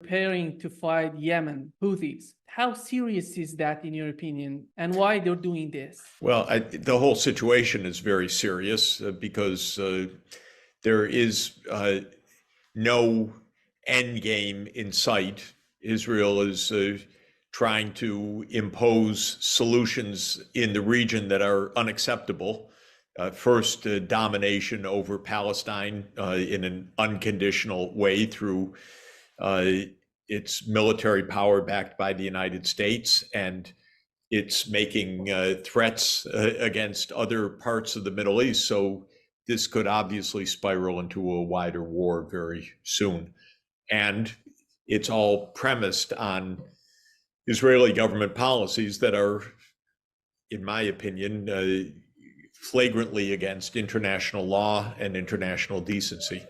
preparing to fight Yemen Houthis. How serious is that in your opinion, and why they're doing this? Well, the whole situation is very serious because there is no end game in sight. Israel is trying to impose solutions in the region that are unacceptable. First, domination over Palestine in an unconditional way through its military power backed by the United States, and it's making threats against other parts of the Middle East. So this could obviously spiral into a wider war very soon. And it's all premised on Israeli government policies that are, in my opinion, flagrantly against international law and international decency.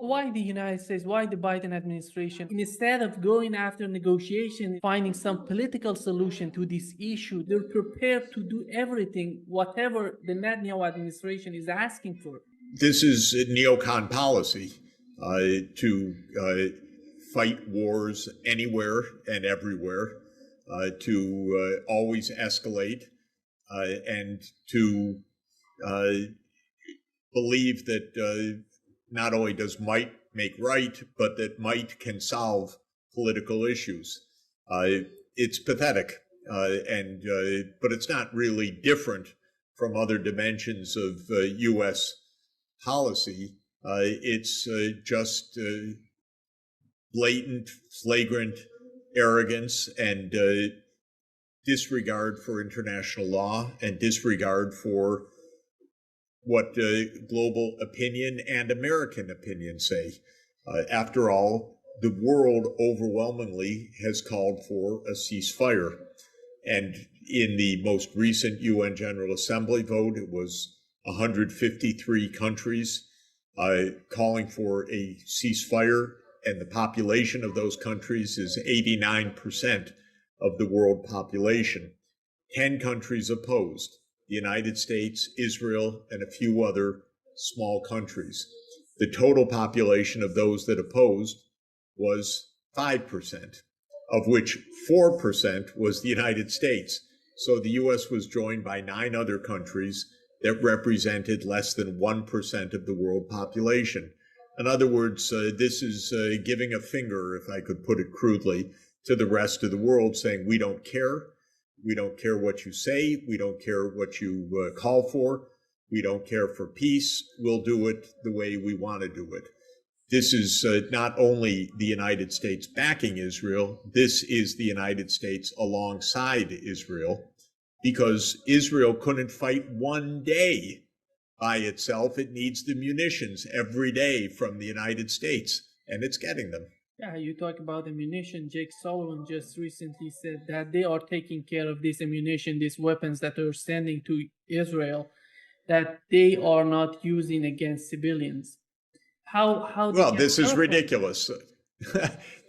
Why the United States, why the Biden administration, instead of going after negotiation, finding some political solution to this issue, they're prepared to do everything, whatever the Netanyahu administration is asking for? This is neocon policy to fight wars anywhere and everywhere, to always escalate, and to believe that not only does might make right, but that might can solve political issues. It's pathetic, but it's not really different from other dimensions of U.S. policy. It's just blatant, flagrant arrogance and disregard for international law and disregard for what global opinion and American opinion say. After all, the world overwhelmingly has called for a ceasefire. And in the most recent UN General Assembly vote, it was 153 countries calling for a ceasefire, and the population of those countries is 89% of the world population. 10 countries opposed: the United States, Israel, and a few other small countries. The total population of those that opposed was 5%, of which 4% was the United States. So the US was joined by 9 other countries that represented less than 1% of the world population. In other words, this is giving a finger, if I could put it crudely, to the rest of the world, saying, we don't care. We don't care what you say. We don't care what you call for. We don't care for peace. We'll do it the way we want to do it. This is not only the United States backing Israel, this is the United States alongside Israel, because Israel couldn't fight one day by itself. It needs the munitions every day from the United States, and it's getting them. Yeah, you talk about ammunition. Jake Sullivan just recently said that they are taking care of this ammunition, these weapons that are sending to Israel, that they are not using against civilians. Well, this is ridiculous.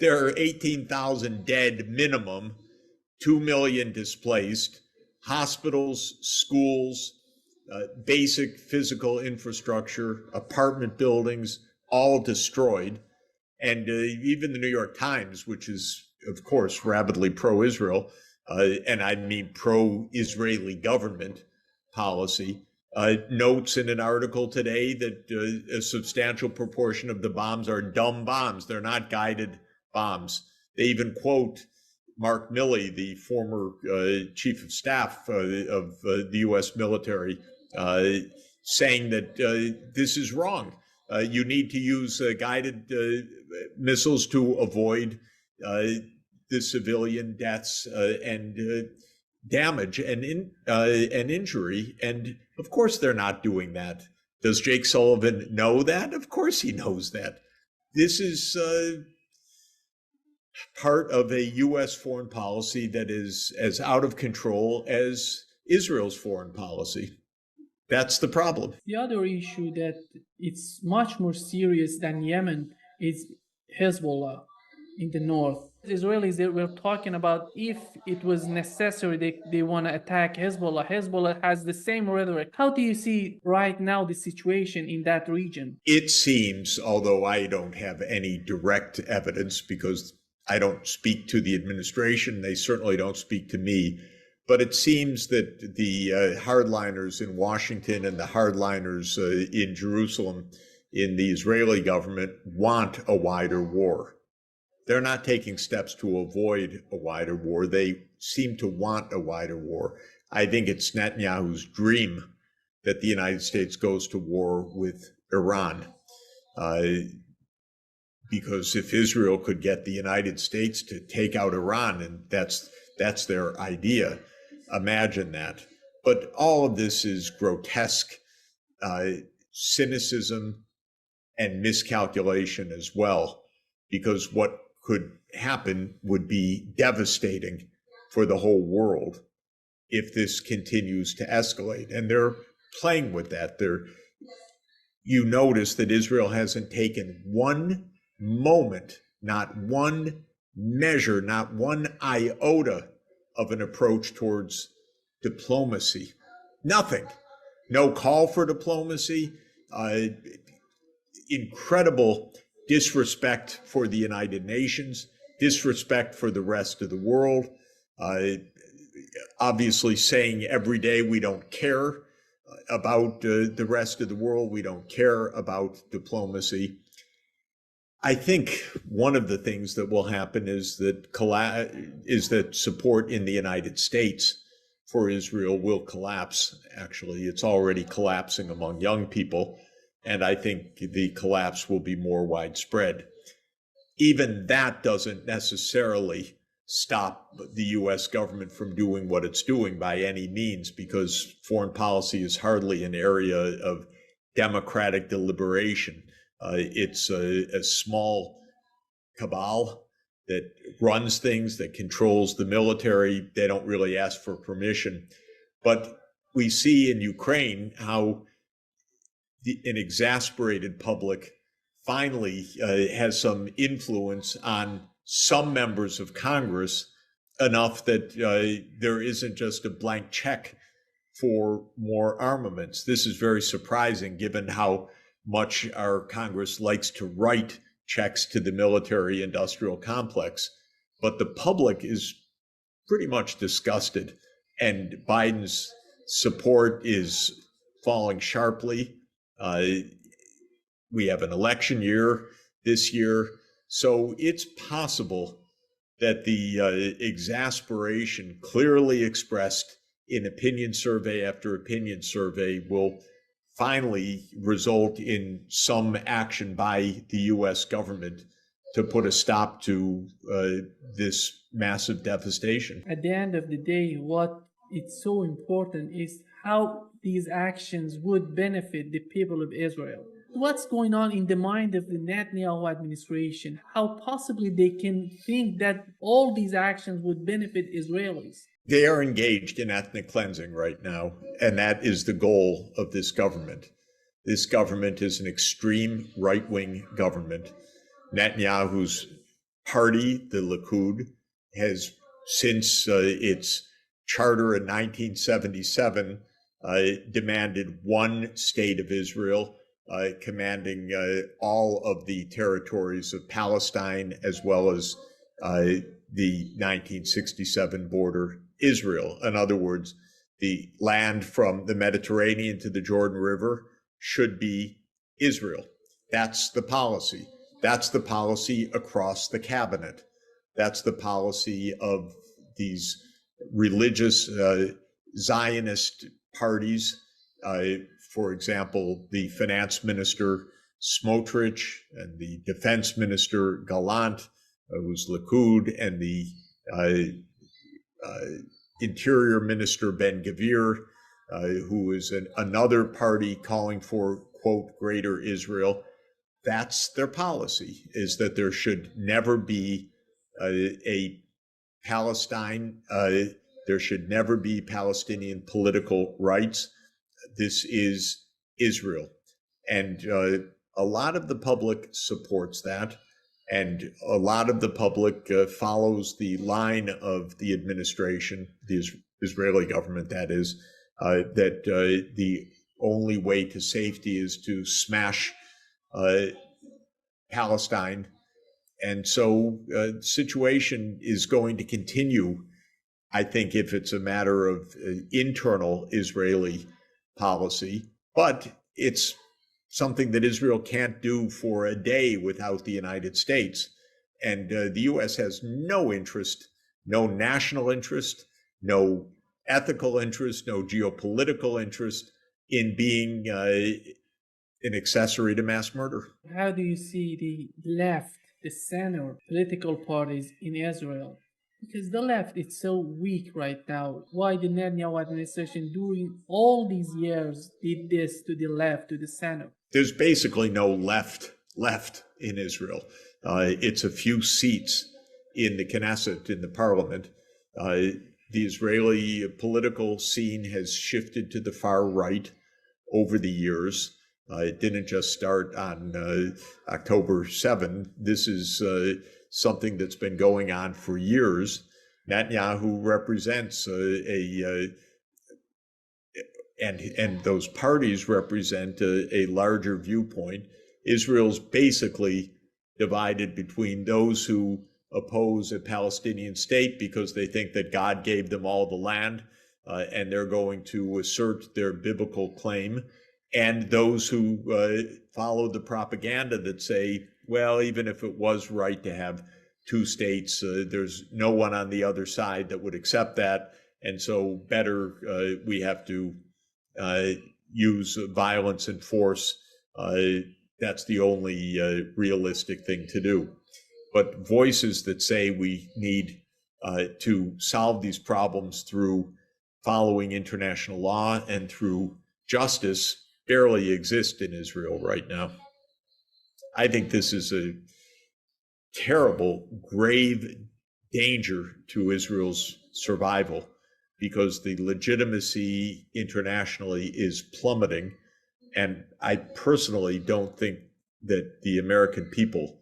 There are 18,000 dead minimum, 2 million displaced, hospitals, schools, basic physical infrastructure, apartment buildings, all destroyed. And even the New York Times, which is, of course, rabidly pro-Israel, and I mean pro-Israeli government policy, notes in an article today that a substantial proportion of the bombs are dumb bombs. They're not guided bombs. They even quote Mark Milley, the former chief of staff of the U.S. military, saying that this is wrong. You need to use guided missiles to avoid the civilian deaths and damage and injury. And of course, they're not doing that. Does Jake Sullivan know that? Of course, he knows that. This is part of a U.S. foreign policy that is as out of control as Israel's foreign policy. That's the problem. The other issue that it's much more serious than Yemen is Hezbollah in the north. Israelis, they were talking about if it was necessary, they want to attack Hezbollah. Hezbollah has the same rhetoric. How do you see right now the situation in that region? It seems, although I don't have any direct evidence because I don't speak to the administration. They certainly don't speak to me. But it seems that the hardliners in Washington and the hardliners in Jerusalem in the Israeli government want a wider war. They're not taking steps to avoid a wider war. They seem to want a wider war. I think it's Netanyahu's dream that the United States goes to war with Iran. Because if Israel could get the United States to take out Iran, and that's their idea, imagine that. But all of this is grotesque cynicism and miscalculation as well, because what could happen would be devastating for the whole world if this continues to escalate. And they're playing with that. You notice that Israel hasn't taken one moment, not one measure, not one iota of an approach towards diplomacy. Nothing. No call for diplomacy. Incredible disrespect for the United Nations, disrespect for the rest of the world. Obviously saying every day we don't care about the rest of the world. We don't care about diplomacy. I think one of the things that will happen is that support in the United States for Israel will collapse. Actually, it's already collapsing among young people, and I think the collapse will be more widespread. Even that doesn't necessarily stop the U.S. government from doing what it's doing by any means, because foreign policy is hardly an area of democratic deliberation. It's a small cabal that runs things, that controls the military. They don't really ask for permission. But we see in Ukraine how an exasperated public finally has some influence on some members of Congress, enough that there isn't just a blank check for more armaments. This is very surprising given how much our Congress likes to write checks to the military industrial complex. But the public is pretty much disgusted, and Biden's support is falling sharply. We have an election year this year, so it's possible that the exasperation clearly expressed in opinion survey after opinion survey will finally result in some action by the U.S. government to put a stop to this massive devastation. At the end of the day, what is so important is how these actions would benefit the people of Israel. What's going on in the mind of the Netanyahu administration? How possibly they can think that all these actions would benefit Israelis? They are engaged in ethnic cleansing right now, and that is the goal of this government. This government is an extreme right-wing government. Netanyahu's party, the Likud, has, since its charter in 1977, demanded one state of Israel, commanding all of the territories of Palestine, as well as the 1967 border Israel. In other words, the land from the Mediterranean to the Jordan River should be Israel. That's the policy. That's the policy across the cabinet. That's the policy of these religious Zionist parties. For example, the finance minister Smotrich and the defense minister Gallant, who's Likud, and the interior minister Ben-Gvir, who is another party calling for, quote, greater Israel. That's their policy, is that there should never be a Palestine, there should never be Palestinian political rights. This is Israel. And a lot of the public supports that. And a lot of the public follows the line of the administration, the Israeli government, that is, that the only way to safety is to smash Palestine And so the situation is going to continue, I think, if it's a matter of internal Israeli policy, but it's something that Israel can't do for a day without the United States. And the U.S. has no interest, no national interest, no ethical interest, no geopolitical interest in being an accessory to mass murder. How do you see the left, the center political parties in Israel? Because the left is so weak right now. Why the Netanyahu administration during all these years did this to the left, to the center? There's basically no left in Israel. It's a few seats in the Knesset, in the parliament. The Israeli political scene has shifted to the far right over the years. It didn't just start on October 7. This is something that's been going on for years. Netanyahu represents and those parties represent a larger viewpoint. Israel's basically divided between those who oppose a Palestinian state because they think that God gave them all the land and they're going to assert their biblical claim, and those who follow the propaganda that say, well, even if it was right to have two states, there's no one on the other side that would accept that, and so better we have to use violence and force. That's the only realistic thing to do. But voices that say we need to solve these problems through following international law and through justice barely exist in Israel right now. I think this is a terrible, grave danger to Israel's survival because the legitimacy internationally is plummeting. And I personally don't think that the American people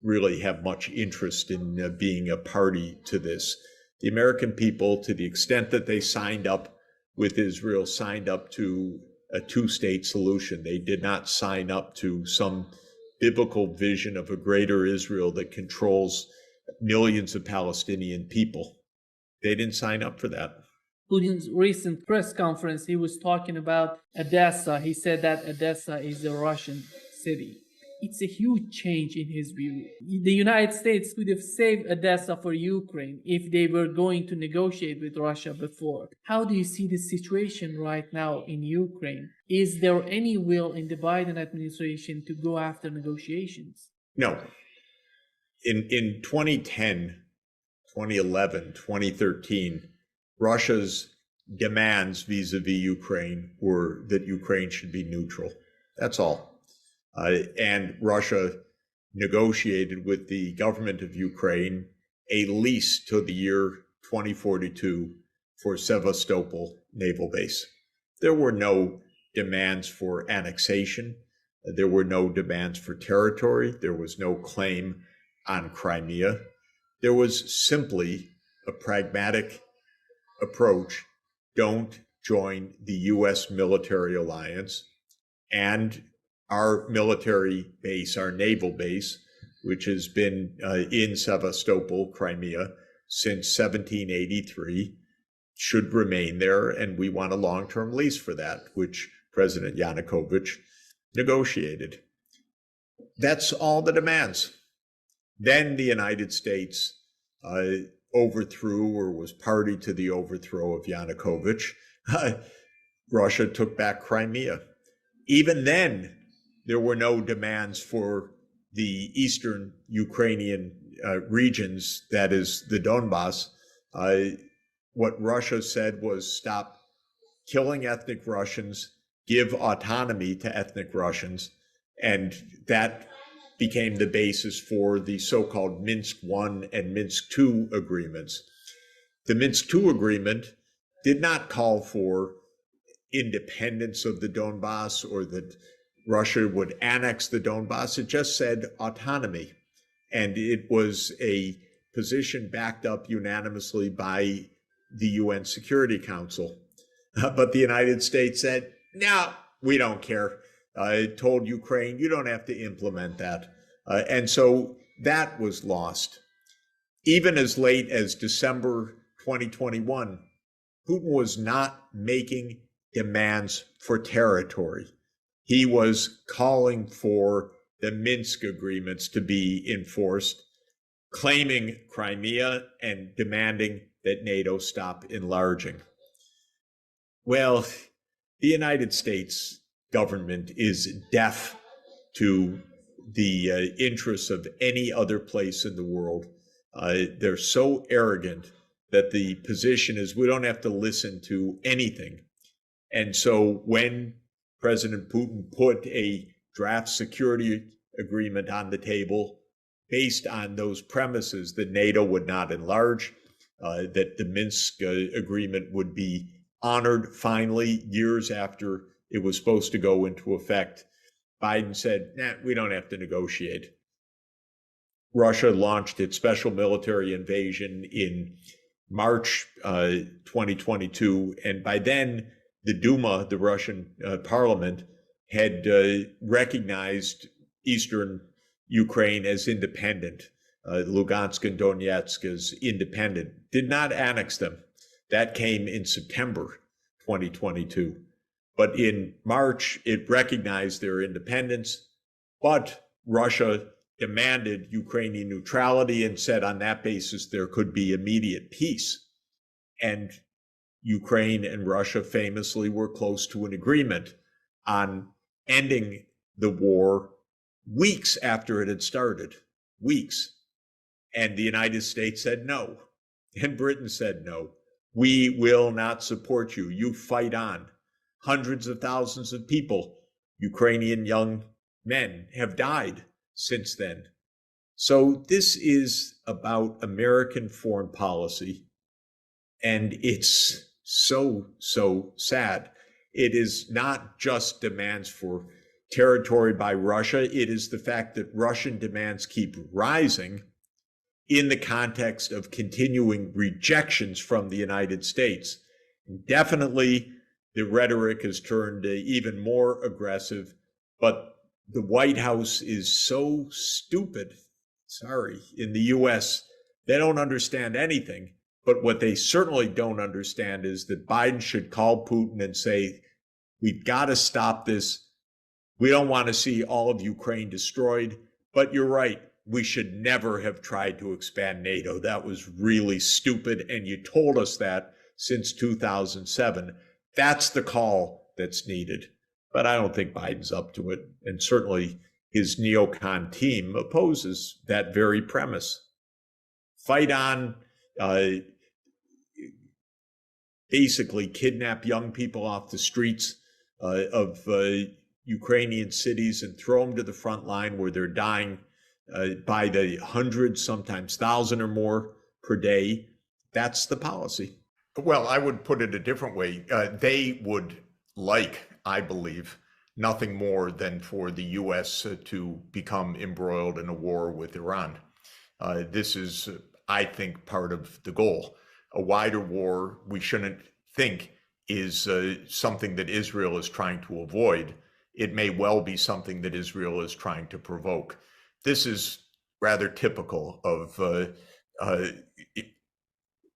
really have much interest in being a party to this. The American people, to the extent that they signed up with Israel, signed up to a two-state solution. They did not sign up to some biblical vision of a greater Israel that controls millions of Palestinian people. They didn't sign up for that. Putin's recent press conference, he was talking about Odessa. He said that Odessa is a Russian city. It's a huge change in his view. The United States could have saved Odessa for Ukraine if they were going to negotiate with Russia before. How do you see the situation right now in Ukraine? Is there any will in the Biden administration to go after negotiations? No. In 2010, 2011, 2013, Russia's demands vis-a-vis Ukraine were that Ukraine should be neutral. That's all. And Russia negotiated with the government of Ukraine a lease till the year 2042 for Sevastopol naval base. There were no demands for annexation. There were no demands for territory. There was no claim on Crimea. There was simply a pragmatic approach. Don't join the U.S. military alliance, and our military base, our naval base, which has been in Sevastopol, Crimea, since 1783, should remain there, and we want a long-term lease for that, which President Yanukovych negotiated. That's all the demands. Then the United States overthrew or was party to the overthrow of Yanukovych. Russia took back Crimea. Even then, there were no demands for the eastern Ukrainian regions, that is the Donbass. What Russia said was stop killing ethnic Russians, give autonomy to ethnic Russians, and that became the basis for the so-called Minsk I and Minsk II agreements. The Minsk II agreement did not call for independence of the Donbass or that Russia would annex the Donbass. It just said autonomy. And it was a position backed up unanimously by the UN Security Council. But the United States said, no, we don't care. Told Ukraine, you don't have to implement that. And so that was lost. Even as late as December 2021, Putin was not making demands for territory. He was calling for the Minsk agreements to be enforced, claiming Crimea and demanding that NATO stop enlarging. Well, the United States government is deaf to the interests of any other place in the world. They're so arrogant that the position is we don't have to listen to anything. And so when President Putin put a draft security agreement on the table based on those premises that NATO would not enlarge, that the Minsk agreement would be honored finally years after it was supposed to go into effect, Biden said, we don't have to negotiate. Russia launched its special military invasion in March 2022, and by then the Duma, the Russian parliament, had recognized eastern Ukraine as independent, Lugansk and Donetsk as independent, did not annex them. That came in September 2022. But in March, it recognized their independence, but Russia demanded Ukrainian neutrality and said on that basis there could be immediate peace. And Ukraine and Russia famously were close to an agreement on ending the war weeks after it had started, weeks. And the United States said no, and Britain said no. We will not support you. You fight on. Hundreds of thousands of people, Ukrainian young men, have died since then. So this is about American foreign policy, and it's so sad. It is not just demands for territory by Russia. It is the fact that Russian demands keep rising in the context of continuing rejections from the United States. Definitely, the rhetoric has turned even more aggressive, but the White House is so stupid. Sorry, in the US, they don't understand anything. But what they certainly don't understand is that Biden should call Putin and say, we've got to stop this. We don't want to see all of Ukraine destroyed. But you're right, we should never have tried to expand NATO. That was really stupid. And you told us that since 2007. That's the call that's needed. But I don't think Biden's up to it. And certainly his neocon team opposes that very premise. Fight on, basically kidnap young people off the streets of Ukrainian cities and throw them to the front line where they're dying by the hundreds, sometimes 1,000 or more per day. That's the policy. Well, I would put it a different way. They would like, I believe, nothing more than for the U.S. to become embroiled in a war with Iran. This is, I think, part of the goal. A wider war, we shouldn't think, is something that Israel is trying to avoid. It may well be something that Israel is trying to provoke. This is rather typical of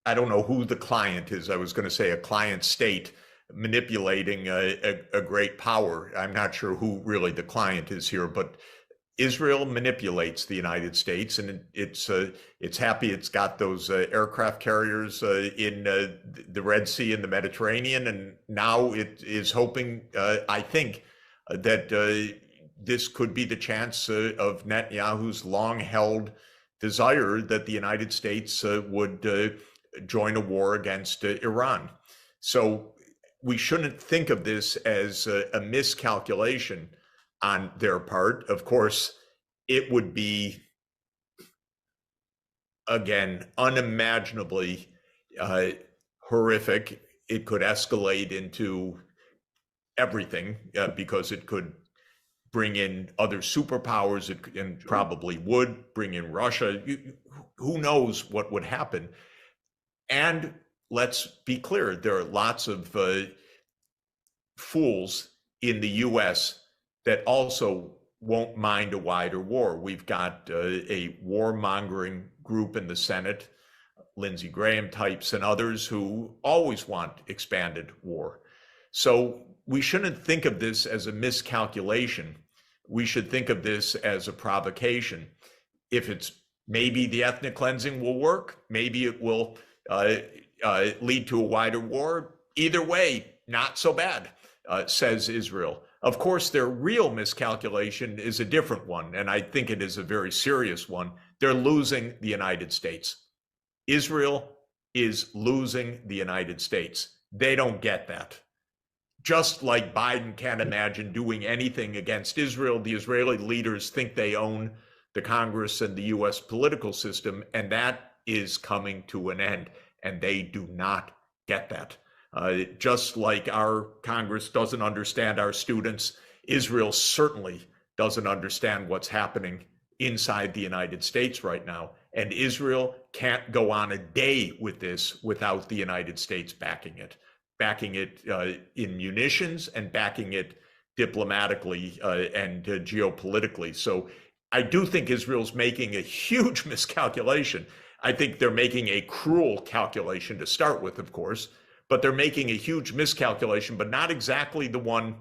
I don't know who the client is. I was going to say a client state manipulating a great power. I'm not sure who really the client is here, but Israel manipulates the United States, and it's happy it's got those aircraft carriers in the Red Sea and the Mediterranean, and now it is hoping, I think, that this could be the chance of Netanyahu's long-held desire that the United States would join a war against Iran. So we shouldn't think of this as a miscalculation on their part. Of course, it would be, again, unimaginably horrific. It could escalate into everything because it could bring in other superpowers, and probably would bring in Russia. Who knows what would happen? And let's be clear, there are lots of fools in the US that also won't mind a wider war. We've got a warmongering group in the Senate, Lindsey Graham types and others, who always want expanded war. So we shouldn't think of this as a miscalculation. We should think of this as a provocation. If it's maybe the ethnic cleansing will work, maybe it will lead to a wider war. Either way, not so bad, says Israel. Of course, their real miscalculation is a different one, and I think it is a very serious one. They're losing the United States. Israel is losing the United States. They don't get that. Just like Biden can't imagine doing anything against Israel, the Israeli leaders think they own the Congress and the US political system, and that is coming to an end, and they do not get that. Just like our Congress doesn't understand our students, Israel certainly doesn't understand what's happening inside the United States right now. And Israel can't go on a day with this without the United States backing it in munitions and backing it diplomatically and geopolitically. So I do think Israel's making a huge miscalculation. I think they're making a cruel calculation to start with, of course, but they're making a huge miscalculation, but not exactly the one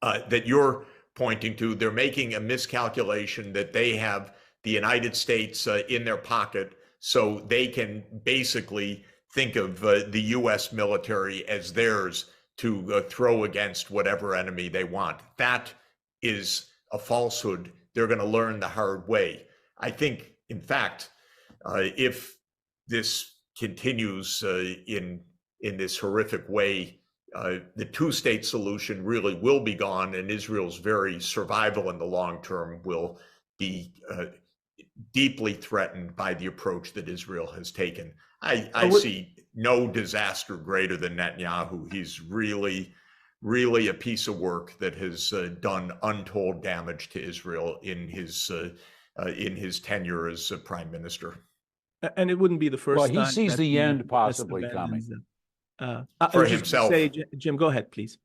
that you're pointing to. They're making a miscalculation that they have the United States in their pocket, so they can basically think of the US military as theirs to throw against whatever enemy they want. That is a falsehood. They're going to learn the hard way. I think, in fact, if this continues in this horrific way, the two-state solution really will be gone, and Israel's very survival in the long term will be deeply threatened by the approach that Israel has taken. I see no disaster greater than Netanyahu. He's really a piece of work that has done untold damage to Israel in his tenure as prime minister. And it wouldn't be the first time. Well, he sees the end possibly coming. For himself. Jim, go ahead, please.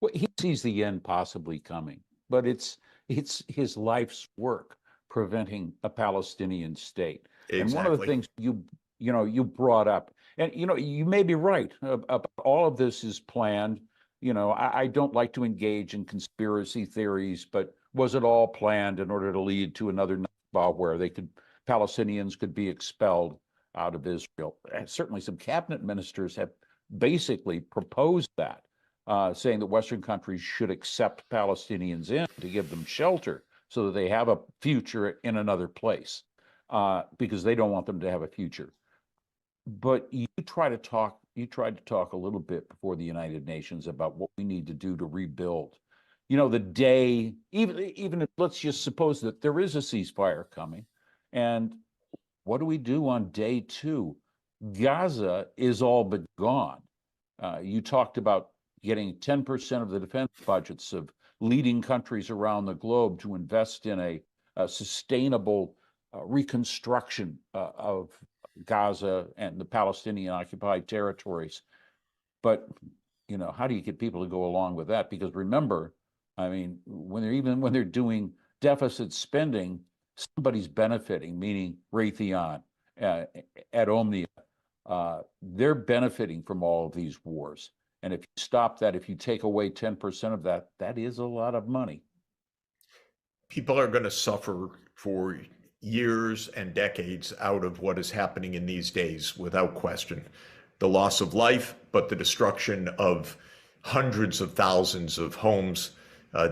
Well, he sees the end possibly coming, but it's his life's work preventing a Palestinian state. Exactly. And one of the things you brought up, and you may be right about all of this is planned. I don't like to engage in conspiracy theories, but was it all planned in order to lead to another Nakba where Palestinians could be expelled out of Israel? And certainly some cabinet ministers have basically proposed that, saying that Western countries should accept Palestinians in to give them shelter so that they have a future in another place, because they don't want them to have a future. But you tried to talk a little bit before the United Nations about what we need to do to rebuild. The day, even if, let's just suppose that there is a ceasefire coming, and what do we do on day 2? Gaza is all but gone. You talked about getting 10% of the defense budgets of leading countries around the globe to invest in a sustainable reconstruction of Gaza and the Palestinian occupied territories. But, how do you get people to go along with that? Because remember, when they're doing deficit spending, somebody's benefiting, meaning Raytheon, at Omnia. They're benefiting from all of these wars. And if you stop that, if you take away 10% of that, that is a lot of money. People are going to suffer for years and decades out of what is happening in these days, without question. The loss of life, but the destruction of hundreds of thousands of homes,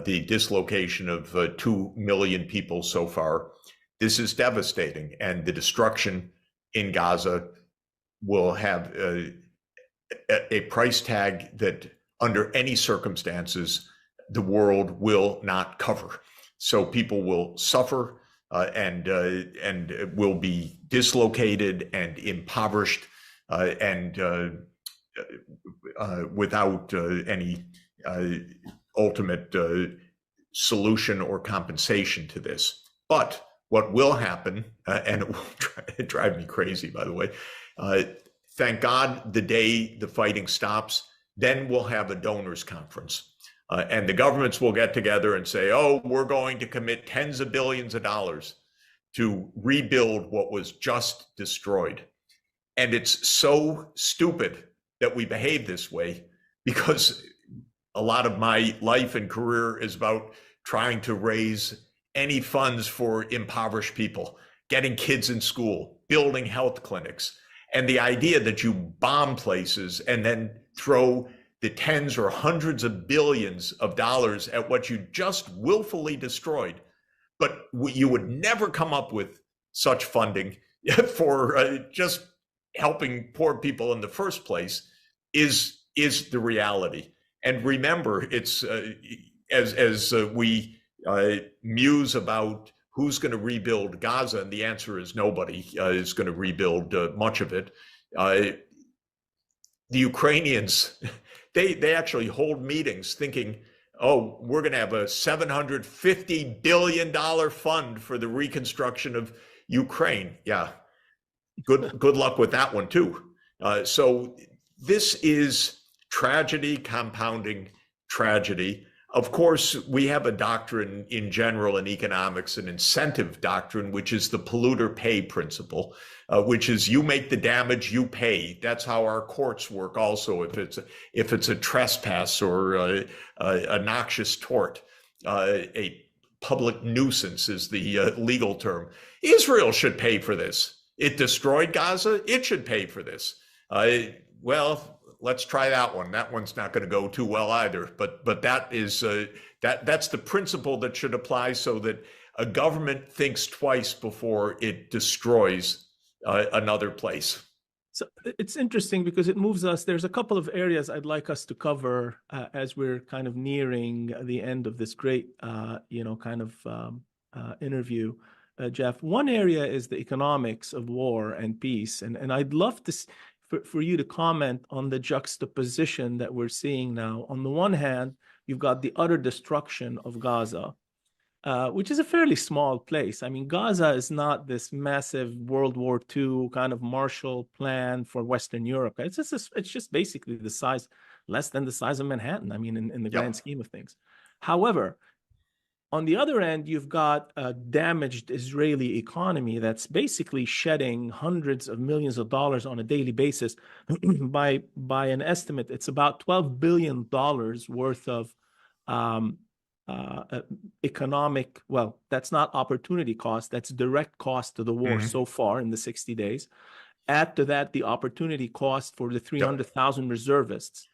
the dislocation of 2 million people so far. This is devastating, and the destruction in Gaza will have a price tag that under any circumstances the world will not cover. So people will suffer and will be dislocated and impoverished and without any ultimate solution or compensation to this. But what will happen, and it will drive me crazy, by the way, thank God the day the fighting stops, then we'll have a donors conference And the governments will get together and say, oh, we're going to commit tens of billions of dollars to rebuild what was just destroyed. And it's so stupid that we behave this way, because a lot of my life and career is about trying to raise any funds for impoverished people, getting kids in school, building health clinics. And the idea that you bomb places and then throw the tens or hundreds of billions of dollars at what you just willfully destroyed, but you would never come up with such funding for just helping poor people in the first place, is the reality. And remember, it's as we muse about who's going to rebuild Gaza, and the answer is nobody is going to rebuild much of it. The Ukrainians, they actually hold meetings thinking, oh, we're going to have a $750 billion fund for the reconstruction of Ukraine. Yeah, good luck with that one too. So this is tragedy compounding tragedy. Of course, we have a doctrine in general in economics, an incentive doctrine, which is the polluter pay principle, which is you make the damage, you pay. That's how our courts work also. If it's a trespass or a noxious tort, a public nuisance is the legal term. Israel should pay for this. It destroyed Gaza. It should pay for this. Well, let's try that one. That one's not going to go too well either. But that is that's the principle that should apply, so that a government thinks twice before it destroys another place. So it's interesting because it moves us. There's a couple of areas I'd like us to cover as we're kind of nearing the end of this great, interview, Jeff. One area is the economics of war and peace, and I'd love to for you to comment on the juxtaposition that we're seeing now. On the one hand, you've got the utter destruction of Gaza, which is a fairly small place. I mean, Gaza is not this massive World War II kind of Marshall Plan for Western Europe. It's just basically the size, less than the size of Manhattan, I mean, in the grand scheme of things. However, on the other end, you've got a damaged Israeli economy that's basically shedding hundreds of millions of dollars on a daily basis. By an estimate, it's about $12 billion worth of economic, well, that's not opportunity cost, that's direct cost to the war so far in the 60 days. Add to that the opportunity cost for the 300,000 reservists.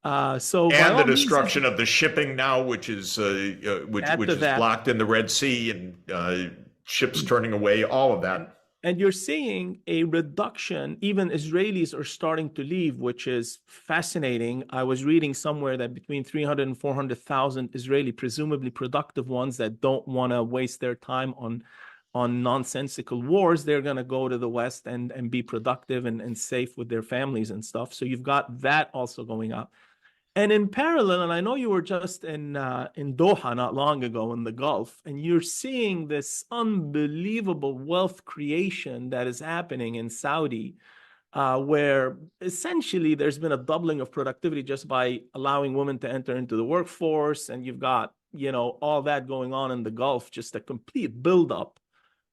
And the destruction of the shipping now, which is blocked in the Red Sea, and ships turning away, all of that. And you're seeing a reduction. Even Israelis are starting to leave, which is fascinating. I was reading somewhere that between 300 and 400,000 Israeli, presumably productive ones that don't want to waste their time on nonsensical wars, they're going to go to the West and be productive and safe with their families and stuff. So you've got that also going up. And in parallel, and I know you were just in Doha not long ago in the Gulf, and you're seeing this unbelievable wealth creation that is happening in Saudi, where essentially there's been a doubling of productivity just by allowing women to enter into the workforce. And you've got, all that going on in the Gulf, just a complete buildup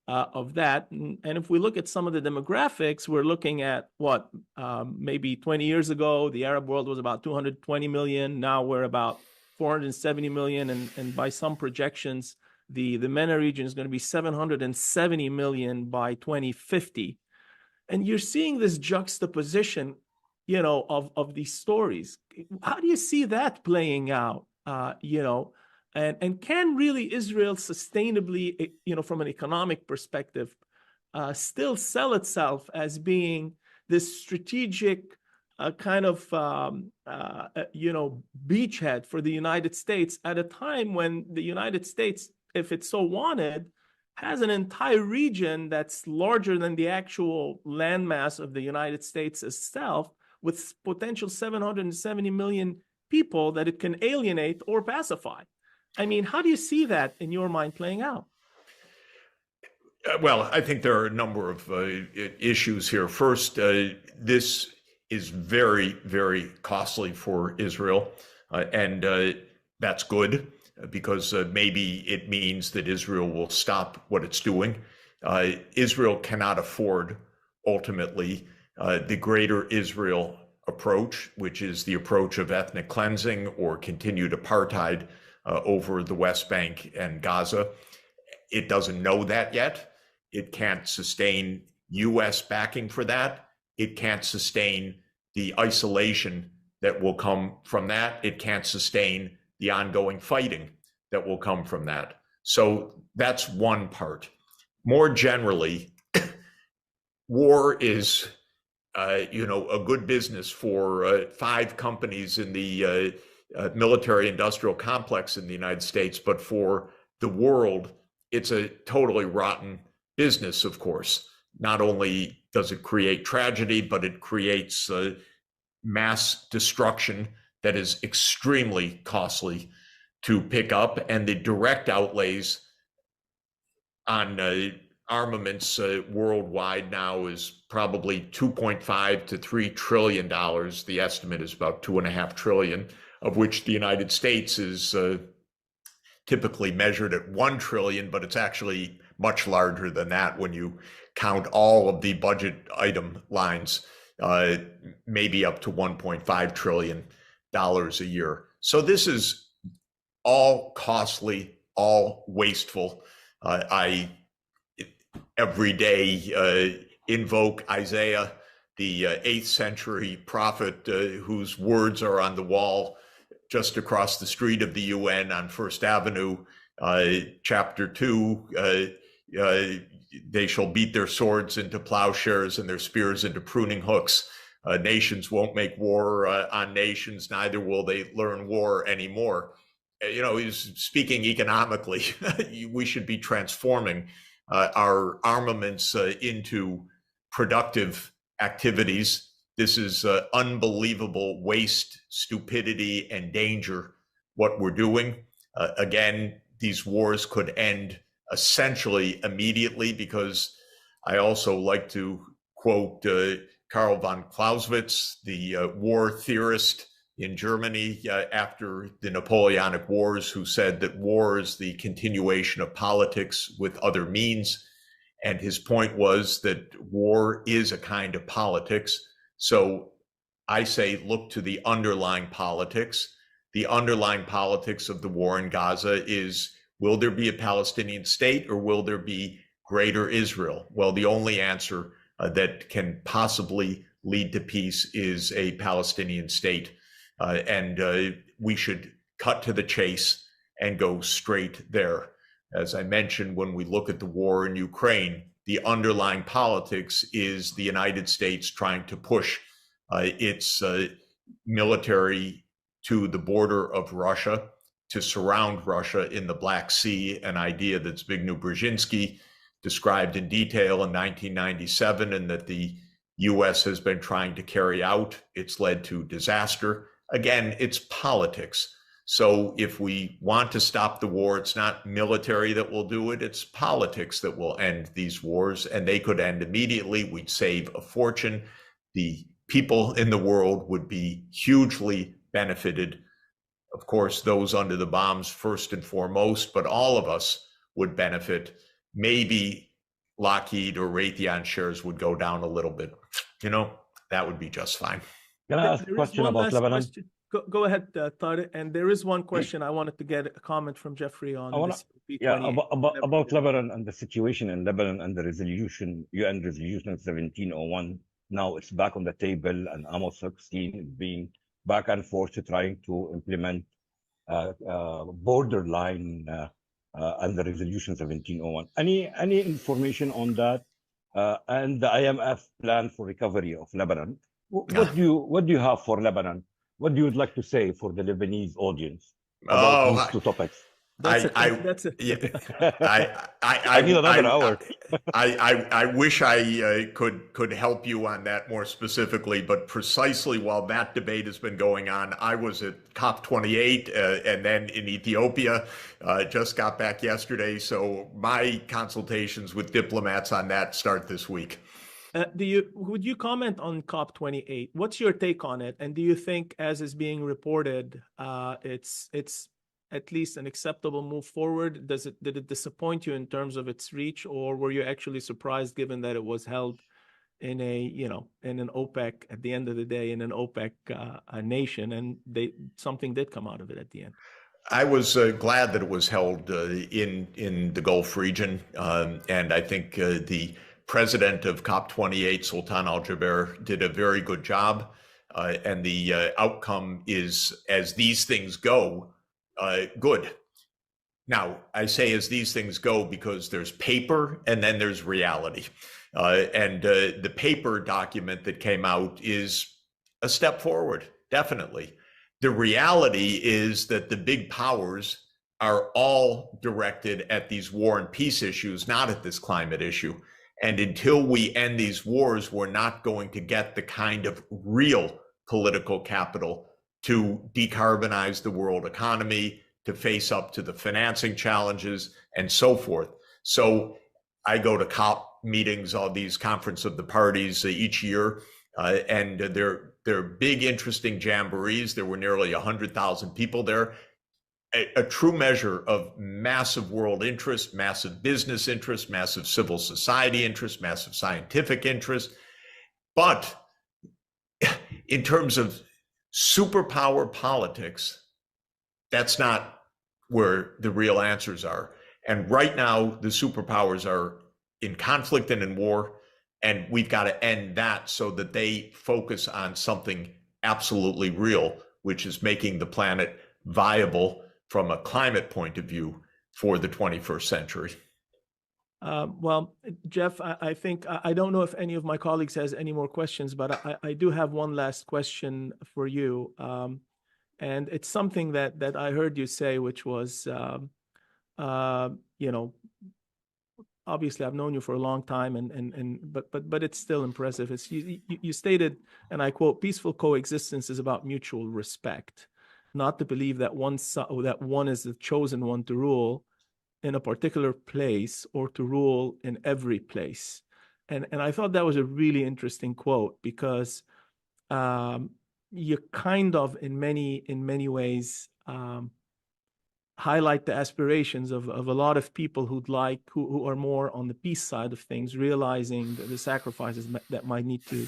of that. And if we look at some of the demographics, we're looking at maybe 20 years ago, the Arab world was about 220 million. Now we're about 470 million. And by some projections, the MENA region is going to be 770 million by 2050. And you're seeing this juxtaposition, of these stories. How do you see that playing out, And can really Israel sustainably, from an economic perspective, still sell itself as being this strategic beachhead for the United States at a time when the United States, if it so wanted, has an entire region that's larger than the actual landmass of the United States itself, with potential 770 million people that it can alienate or pacify? I mean, how do you see that in your mind playing out? Well, I think there are a number of issues here. First, this is very, very costly for Israel. And That's good because maybe it means that Israel will stop what it's doing. Israel cannot afford ultimately the greater Israel approach, which is the approach of ethnic cleansing or continued apartheid over the West Bank and Gaza. It doesn't know that yet. It can't sustain US backing for that. It can't sustain the isolation that will come from that. It can't sustain the ongoing fighting that will come from that. So that's one part. More generally, war is, a good business for 5 companies in the military-industrial complex in the United States, but for the world, it's a totally rotten business, of course. Not only does it create tragedy, but it creates mass destruction that is extremely costly to pick up, and the direct outlays on armaments worldwide now is probably $2.5 to $3 trillion. The estimate is about $2.5 trillion, of which the United States is typically measured at $1 trillion, but it's actually much larger than that when you count all of the budget item lines, maybe up to $1.5 trillion a year. So this is all costly, all wasteful. I every day invoke Isaiah, the 8th century prophet whose words are on the wall just across the street of the UN on First Avenue, chapter 2, they shall beat their swords into plowshares and their spears into pruning hooks. Nations won't make war on nations, neither will they learn war anymore. He's speaking economically. We should be transforming our armaments into productive activities. This is unbelievable waste, stupidity, and danger, what we're doing. Again, these wars could end essentially immediately, because I also like to quote Karl von Clausewitz, the war theorist in Germany after the Napoleonic Wars, who said that war is the continuation of politics with other means. And his point was that war is a kind of politics. So I say, look to the underlying politics. The underlying politics of the war in Gaza is, will there be a Palestinian state or will there be greater Israel? Well, the only answer that can possibly lead to peace is a Palestinian state. And we should cut to the chase and go straight there. As I mentioned, when we look at the war in Ukraine, the underlying politics is the United States trying to push its military to the border of Russia, to surround Russia in the Black Sea, an idea that Zbigniew Brzezinski described in detail in 1997, and that the US has been trying to carry out. It's led to disaster. Again, it's politics. So if we want to stop the war, it's not military that will do it, it's politics that will end these wars, and they could end immediately. We'd save a fortune. The people in the world would be hugely benefited. Of course, those under the bombs first and foremost, but all of us would benefit. Maybe Lockheed or Raytheon shares would go down a little bit. That would be just fine. Can I ask a question about Lebanon? Go ahead, Tariq. And there is one question I wanted to get a comment from Jeffrey on. About Lebanon and the situation in Lebanon and the UN resolution 1701. Now it's back on the table, and Amos 16 is being back and forth trying to implement borderline under resolution 1701. Any information on that and the IMF plan for recovery of Lebanon? What do you have for Lebanon? What do you like to say for the Lebanese audience about these two topics? I need another hour. I wish I could help you on that more specifically, but precisely while that debate has been going on, I was at COP28 and then in Ethiopia, just got back yesterday. So my consultations with diplomats on that start this week. Would you comment on COP28? What's your take on it? And do you think, as is being reported, it's at least an acceptable move forward? Did it disappoint you in terms of its reach, or were you actually surprised given that it was held in in an OPEC, at the end of the day, in an OPEC nation, and something did come out of it at the end? I was glad that it was held in the Gulf region, and I think the president of COP28, Sultan Al Jaber, did a very good job, and the outcome is, as these things go, good. Now, I say as these things go because there's paper and then there's reality. And the paper document that came out is a step forward, definitely. The reality is that the big powers are all directed at these war and peace issues, not at this climate issue. And until we end these wars, we're not going to get the kind of real political capital to decarbonize the world economy, to face up to the financing challenges, and so forth. So I go to COP meetings, all these conference of the parties each year, and they're big, interesting jamborees. There were nearly 100,000 people there. A true measure of massive world interest, massive business interest, massive civil society interest, massive scientific interest. But in terms of superpower politics, that's not where the real answers are. And right now, the superpowers are in conflict and in war, and we've got to end that so that they focus on something absolutely real, which is making the planet viable from a climate point of view for the 21st century. Well, Jeff, I think, I don't know if any of my colleagues has any more questions, but I do have one last question for you. And it's something that I heard you say, which was, obviously I've known you for a long time, but it's still impressive. It's you stated, and I quote, "Peaceful coexistence is about mutual respect, not to believe that one is the chosen one to rule in a particular place or to rule in every place." And I thought that was a really interesting quote, because you kind of, in many ways, highlight the aspirations of a lot of people who are more on the peace side of things, realizing the sacrifices that might need to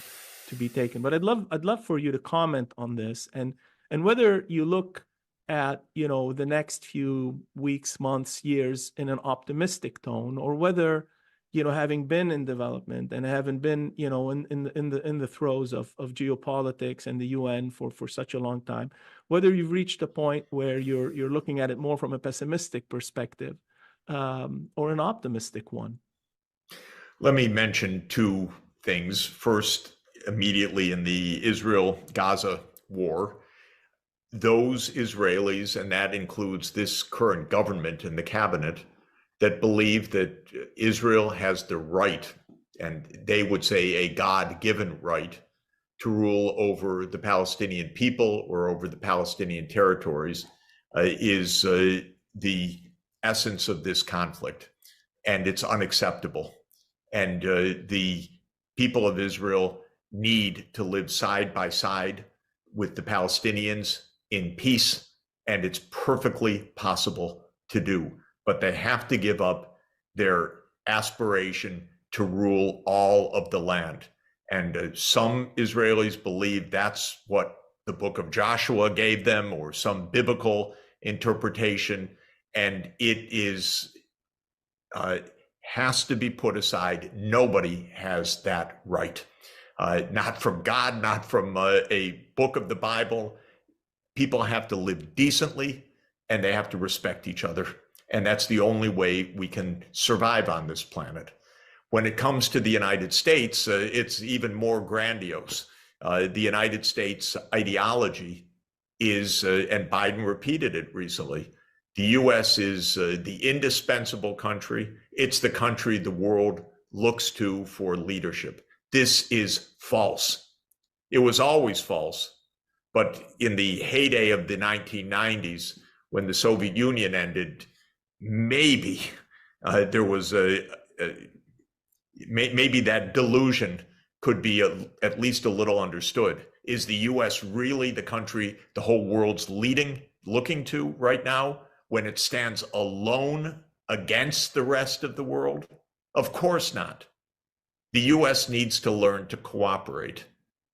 be taken. But I'd love for you to comment on this, and whether you look at the next few weeks, months, years in an optimistic tone, or whether having been in development and having been in the throes of geopolitics and the UN for such a long time, whether you've reached a point where you're looking at it more from a pessimistic perspective or an optimistic one. Let me mention two things. First, immediately in the Israel-Gaza war, those Israelis, and that includes this current government and the cabinet, that believe that Israel has the right, and they would say a God-given right, to rule over the Palestinian people or over the Palestinian territories, is the essence of this conflict. And it's unacceptable. And the people of Israel need to live side by side with the Palestinians in peace, and it's perfectly possible to do. But they have to give up their aspiration to rule all of the land. And some Israelis believe that's what the book of Joshua gave them, or some biblical interpretation. And it is has to be put aside. Nobody has that right. Not from God, not from a book of the Bible. People have to live decently, and they have to respect each other. And that's the only way we can survive on this planet. When it comes to the United States, it's even more grandiose. The United States ideology is, and Biden repeated it recently, the US is the indispensable country. It's the country the world looks to for leadership. This is false. It was always false. But in the heyday of the 1990s, when the Soviet Union ended, maybe there was maybe that delusion could be at least a little understood. Is the US really the country the whole world's looking to right now? when it stands alone against the rest of the world? Of course not. The US needs to learn to cooperate.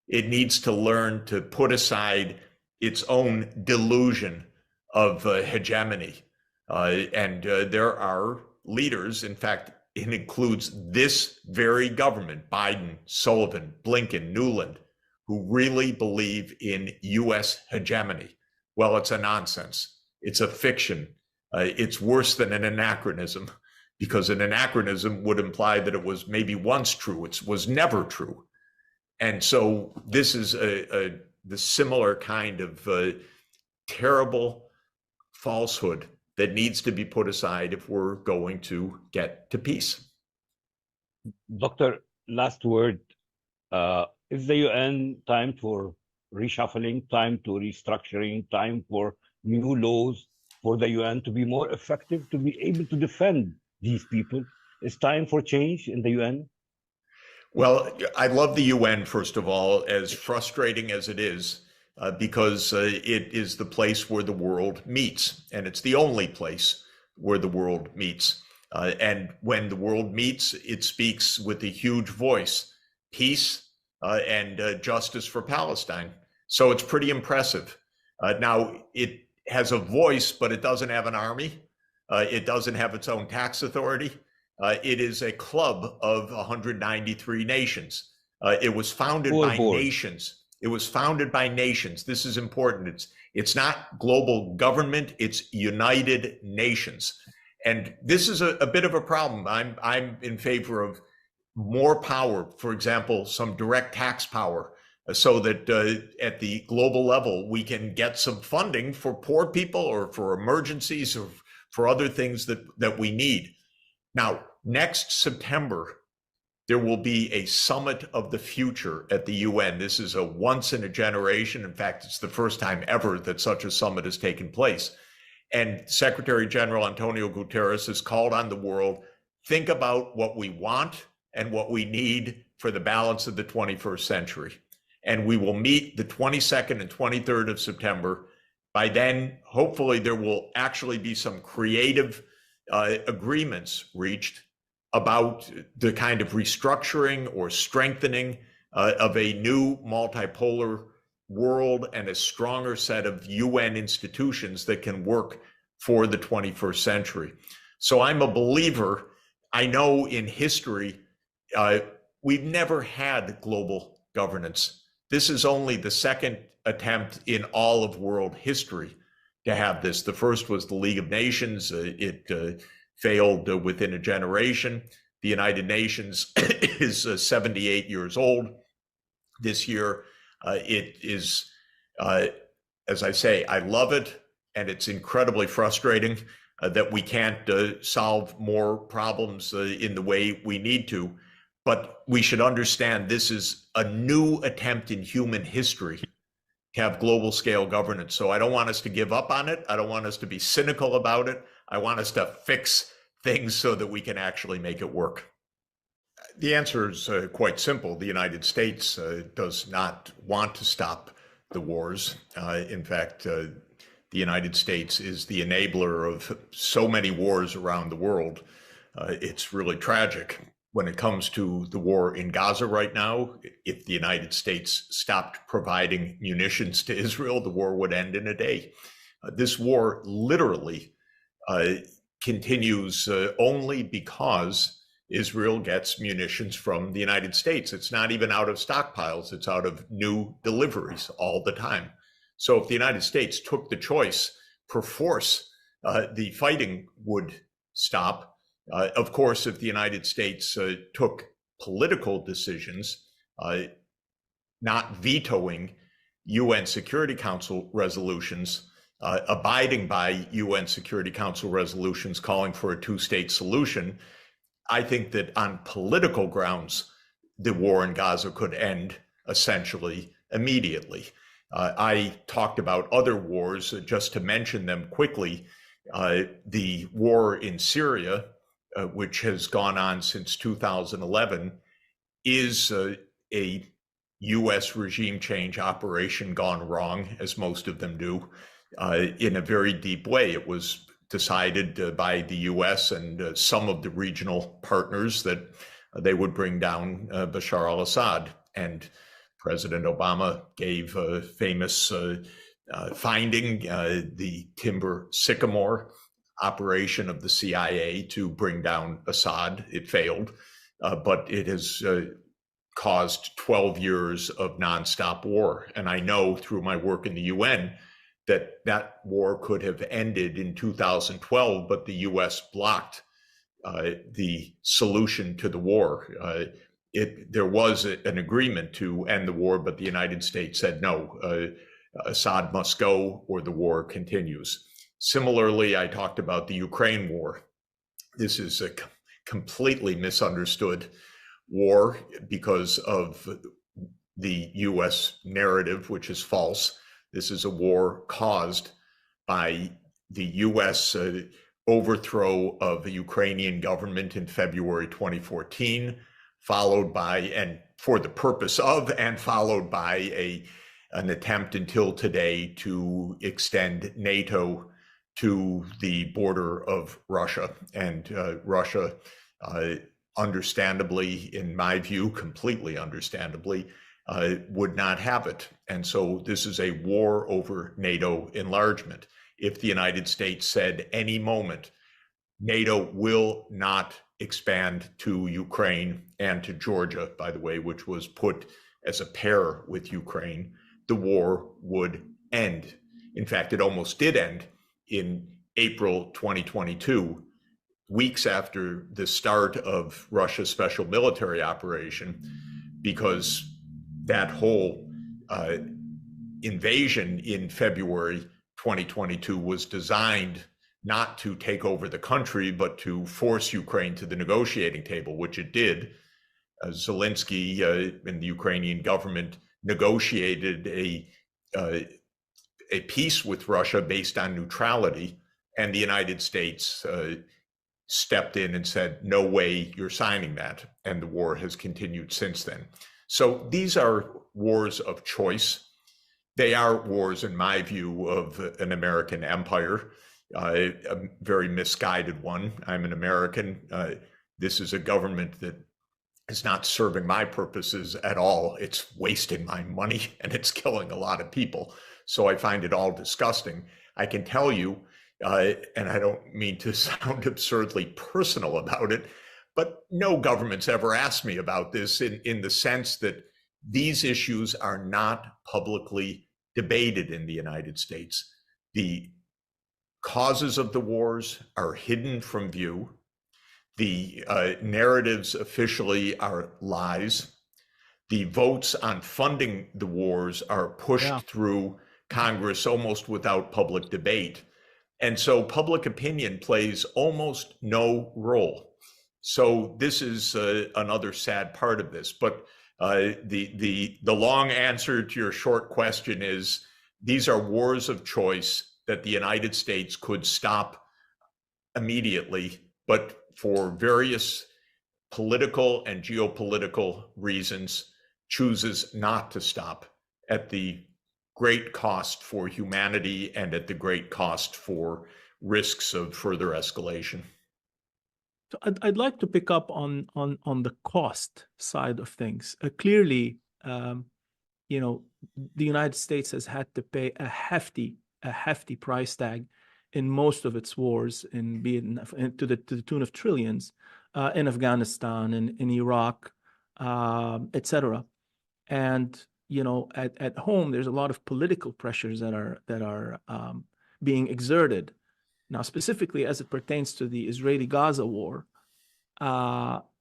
It needs to learn to put aside its own delusion of hegemony. And there are leaders, in fact, it includes this very government, Biden, Sullivan, Blinken, Nuland, who really believe in US hegemony. Well, it's a nonsense. It's a fiction. It's worse than an anachronism, because an anachronism would imply that it was maybe once true. It was never true. And so this is the similar kind of terrible falsehood that needs to be put aside if we're going to get to peace. Doctor, last word. Is the UN time for reshuffling, time to restructuring, time for new laws for the UN to be more effective, to be able to defend these people? It's time for change in the UN? Well, I love the UN, first of all, as frustrating as it is, because it is the place where the world meets, and it's the only place where the world meets. And when the world meets, it speaks with a huge voice, peace and justice for Palestine. So it's pretty impressive. Now, it has a voice, but it doesn't have an army. It doesn't have its own tax authority. It is a club of 193 nations. It was founded by nations. It was founded by nations. This is important. It's not global government. It's United Nations. And this is a bit of a problem. I'm in favor of more power, for example, some direct tax power, so that at the global level, we can get some funding for poor people or for emergencies or for other things that we need. Now, next September, there will be a summit of the future at the UN. This is a once in a generation. In fact, it's the first time ever that such a summit has taken place. And Secretary General Antonio Guterres has called on the world, think about what we want and what we need for the balance of the 21st century. And we will meet the 22nd and 23rd of September. By then, hopefully there will actually be some creative agreements reached about the kind of restructuring or strengthening of a new multipolar world and a stronger set of UN institutions that can work for the 21st century. So I'm a believer. I know in history, we've never had global governance. This is only the second attempt in all of world history to have this. The first was the League of Nations. It failed within a generation. The United Nations is 78 years old this year. It is, as I say, I love it, and it's incredibly frustrating that we can't solve more problems in the way we need to. But we should understand this is a new attempt in human history to have global scale governance. So I don't want us to give up on it. I don't want us to be cynical about it. I want us to fix things so that we can actually make it work. The answer is quite simple. The United States does not want to stop the wars. In fact, the United States is the enabler of so many wars around the world. It's really tragic. When it comes to the war in Gaza right now, if the United States stopped providing munitions to Israel, the war would end in a day. This war literally continues only because Israel gets munitions from the United States. It's not even out of stockpiles, it's out of new deliveries all the time. So if the United States took the choice, perforce, the fighting would stop. Of course, if the United States took political decisions, not vetoing UN Security Council resolutions, abiding by UN Security Council resolutions calling for a two-state solution, I think that on political grounds, the war in Gaza could end essentially immediately. I talked about other wars, just to mention them quickly. The war in Syria, which has gone on since 2011, is a US regime change operation gone wrong, as most of them do, in a very deep way. It was decided by the US and some of the regional partners that they would bring down Bashar al-Assad. And President Obama gave a famous finding, the Timber Sycamore operation of the CIA to bring down Assad. It failed, but it has caused 12 years of nonstop war. And I know through my work in the UN that war could have ended in 2012, but the US blocked the solution to the war. There was an agreement to end the war, but the United States said no, Assad must go or the war continues. Similarly, I talked about the Ukraine war. This is a completely misunderstood war because of the US narrative, which is false. This is a war caused by the US overthrow of the Ukrainian government in February 2014, followed by, and for the purpose of, and followed by an attempt until today to extend NATO to the border of Russia. And Russia, understandably, in my view, completely understandably, would not have it. And so this is a war over NATO enlargement. If the United States said any moment, NATO will not expand to Ukraine and to Georgia, by the way, which was put as a pair with Ukraine, the war would end. In fact, it almost did end in April 2022, weeks after the start of Russia's special military operation, because that whole invasion in February 2022 was designed not to take over the country, but to force Ukraine to the negotiating table, which it did. Zelensky and the Ukrainian government negotiated a peace with Russia based on neutrality, and the United States stepped in and said, no way, you're signing that. And the war has continued since then. So these are wars of choice. They are wars, in my view, of an American empire, a very misguided one. I'm an American. This is a government that is not serving my purposes at all. It's wasting my money and it's killing a lot of people. So I find it all disgusting. I can tell you, and I don't mean to sound absurdly personal about it, but no government's ever asked me about this in the sense that these issues are not publicly debated in the United States. The causes of the wars are hidden from view. The narratives officially are lies. The votes on funding the wars are pushed through Congress almost without public debate. And so public opinion plays almost no role. So this is another sad part of this. But the long answer to your short question is these are wars of choice that the United States could stop immediately, but for various political and geopolitical reasons, chooses not to stop at the great cost for humanity and at the great cost for risks of further escalation. So I'd like to pick up on the cost side of things. Clearly, you know, the United States has had to pay a hefty price tag in most of its wars, to the tune of trillions, in Afghanistan and in Iraq, etc. And you know, at home, there's a lot of political pressures that are being exerted. Now, specifically as it pertains to the Israeli-Gaza war,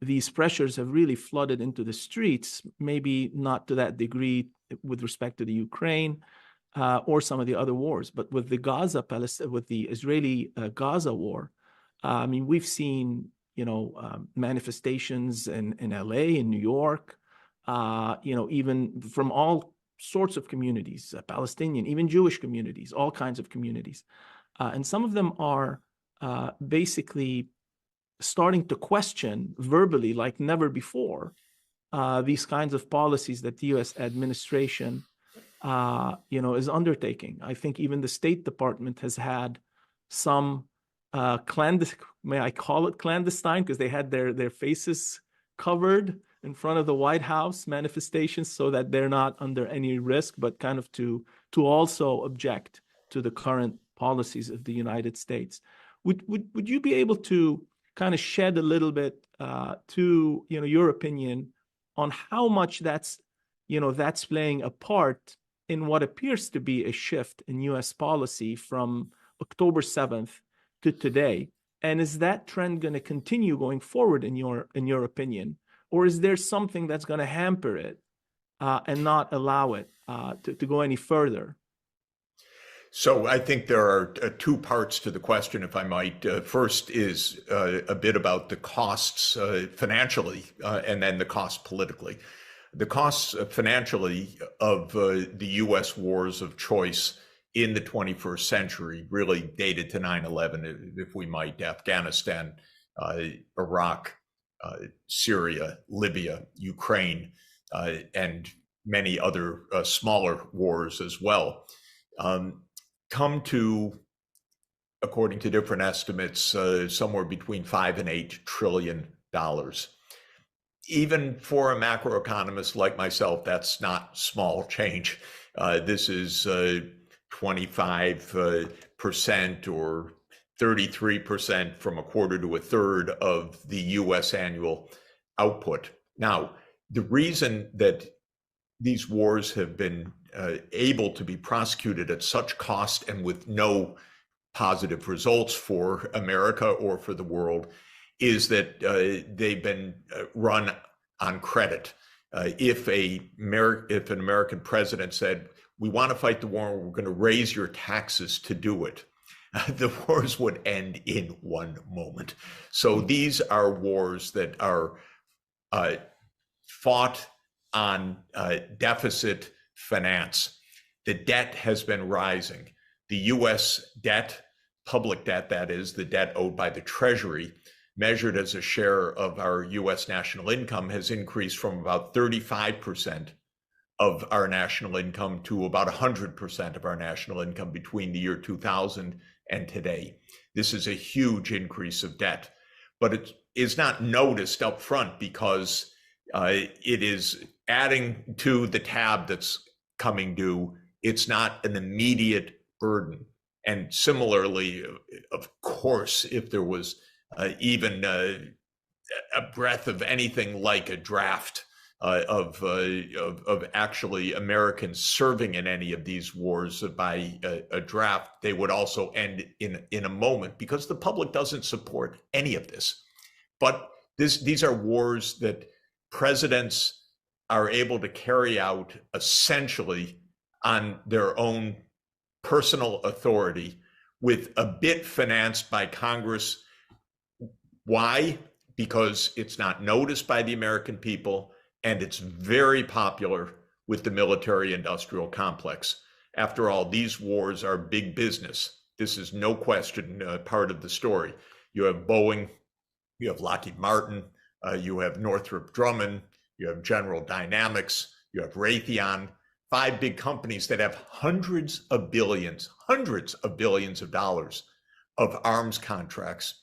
these pressures have really flooded into the streets, maybe not to that degree with respect to the Ukraine or some of the other wars, but with the Israeli-Gaza war, I mean, we've seen, you know, manifestations in LA, in New York, you know, even from all sorts of communities, Palestinian, even Jewish communities, all kinds of communities. And some of them are basically starting to question verbally, like never before, these kinds of policies that the U.S. administration, you know, is undertaking. I think even the State Department has had some may I call it clandestine, because they had their faces covered in front of the White House manifestations so that they're not under any risk, but kind of to also object to the current policies of the United States. Would you be able to kind of shed a little bit to your opinion on how much that's playing a part in what appears to be a shift in U.S. policy from October 7th to today? And is that trend going to continue going forward in your opinion, or is there something that's going to hamper it and not allow it to go any further? So I think there are two parts to the question, if I might. First is a bit about the costs financially, and then the costs politically. The costs financially of the U.S. wars of choice in the 21st century really dated to 9/11, if we might: Afghanistan, Iraq, Syria, Libya, Ukraine, and many other smaller wars as well. Come to, according to different estimates, somewhere between $5 and $8 trillion. Even for a macroeconomist like myself, that's not small change. This is 25% or 33% from a quarter to a third of the U.S. annual output. Now, the reason that these wars have been able to be prosecuted at such cost and with no positive results for America or for the world is that they've been run on credit. If an American president said, "We want to fight the war, we're going to raise your taxes to do it," the wars would end in one moment. So these are wars that are fought on deficit finance. The debt has been rising. The U.S. debt, public debt, that is, the debt owed by the Treasury, measured as a share of our U.S. national income, has increased from about 35% of our national income to about 100% of our national income between the year 2000 and today. This is a huge increase of debt, but it is not noticed up front because it is adding to the tab that's coming due. It's not an immediate burden. And similarly, of course, if there was even a breath of anything like a draft of actually Americans serving in any of these wars by a draft, they would also end in a moment, because the public doesn't support any of this. But these are wars that presidents are able to carry out essentially on their own personal authority, with a bit financed by Congress. Why? Because it's not noticed by the American people, and it's very popular with the military-industrial complex. After all, these wars are big business. This is no question part of the story. You have Boeing, you have Lockheed Martin, you have Northrop Grumman, you have General Dynamics, you have Raytheon, 5 big companies that have hundreds of billions of dollars of arms contracts.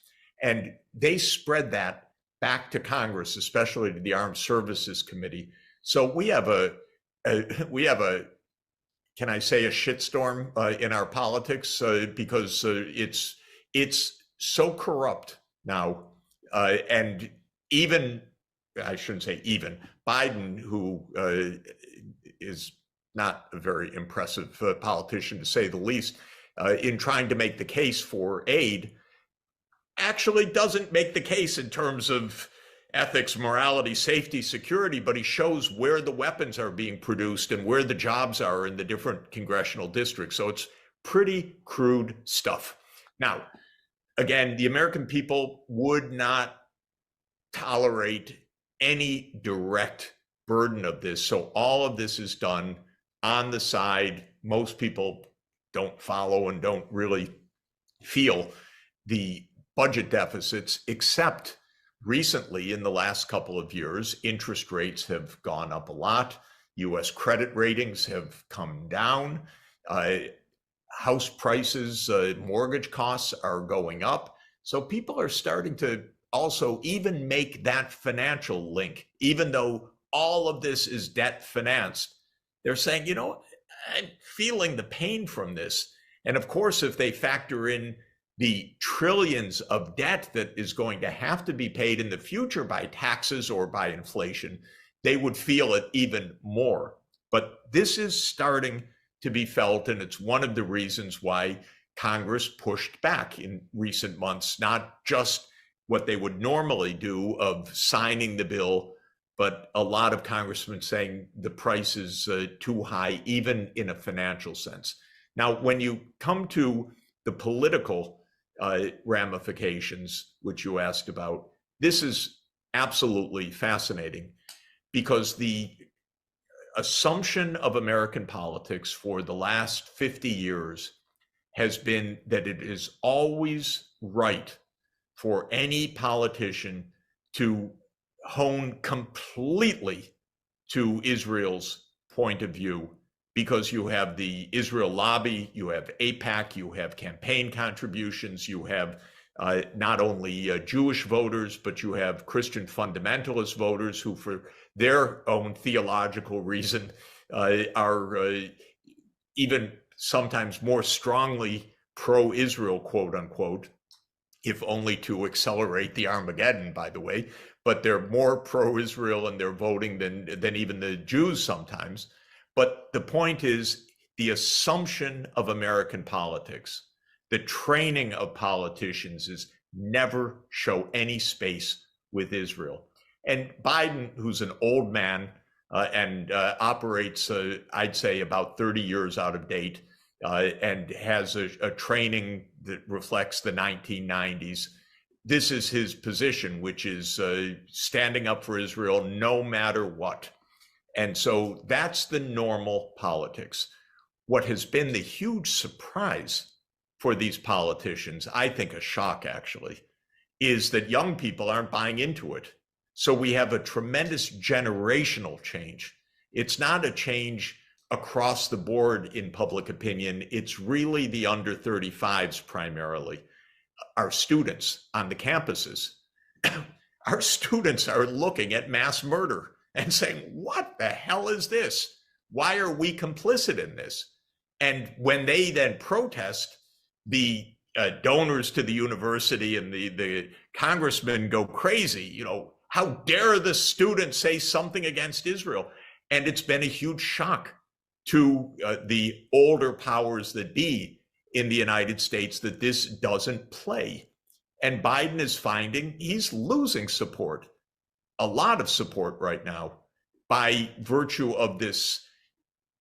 And they spread that back to Congress, especially to the Armed Services Committee. So we have a can I say, a shitstorm in our politics, because it's so corrupt now. And even, I shouldn't say even, Biden, who is not a very impressive politician, to say the least, in trying to make the case for aid, actually doesn't make the case in terms of ethics, morality, safety, security, but he shows where the weapons are being produced and where the jobs are in the different congressional districts. So it's pretty crude stuff. Now, again, the American people would not tolerate any direct burden of this. So all of this is done on the side. Most people don't follow and don't really feel the budget deficits, except recently in the last couple of years, interest rates have gone up a lot. US credit ratings have come down. House prices, mortgage costs are going up. So people are starting to also even make that financial link, even though all of this is debt financed. They're saying, I'm feeling the pain from this. And of course, if they factor in the trillions of debt that is going to have to be paid in the future by taxes or by inflation, they would feel it even more. But this is starting to be felt, and it's one of the reasons why Congress pushed back in recent months, not just what they would normally do of signing the bill, but a lot of congressmen saying the price is too high, even in a financial sense. Now, when you come to the political ramifications, which you asked about, this is absolutely fascinating, because the assumption of American politics for the last 50 years has been that it is always right for any politician to hone completely to Israel's point of view, because you have the Israel lobby, you have AIPAC, you have campaign contributions, you have not only Jewish voters, but you have Christian fundamentalist voters who, for their own theological reason, are even sometimes more strongly pro-Israel, quote unquote, if only to accelerate the Armageddon, by the way. But they're more pro-Israel in their voting than even the Jews sometimes. But the point is, the assumption of American politics, the training of politicians, is never show any space with Israel. And Biden, who's an old man and operates, I'd say, about 30 years out of date, and has a training that reflects the 1990s. This is his position, which is standing up for Israel no matter what. And so that's the normal politics. What has been the huge surprise for these politicians, I think a shock actually, is that young people aren't buying into it. So we have a tremendous generational change. It's not a change across the board in public opinion. It's really the under 35s primarily. Our students on the campuses, our students are looking at mass murder and saying, what the hell is this? Why are we complicit in this? And when they then protest, the donors to the university and the congressmen go crazy. How dare the students say something against Israel? And it's been a huge shock to the older powers that be in the United States that this doesn't play. And Biden is finding he's losing support, a lot of support right now, by virtue of this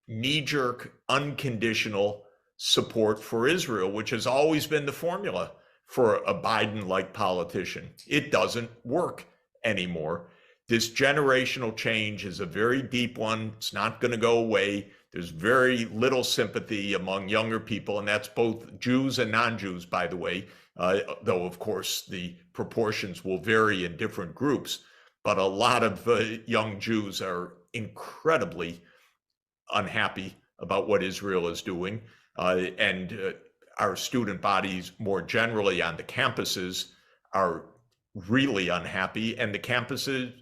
knee-jerk, unconditional support for Israel, which has always been the formula for a Biden-like politician. It doesn't work anymore. This generational change is a very deep one. It's not going to go away. There's very little sympathy among younger people, and that's both Jews and non-Jews, by the way, though, of course, the proportions will vary in different groups. But a lot of young Jews are incredibly unhappy about what Israel is doing. And our student bodies more generally on the campuses are really unhappy. And the campuses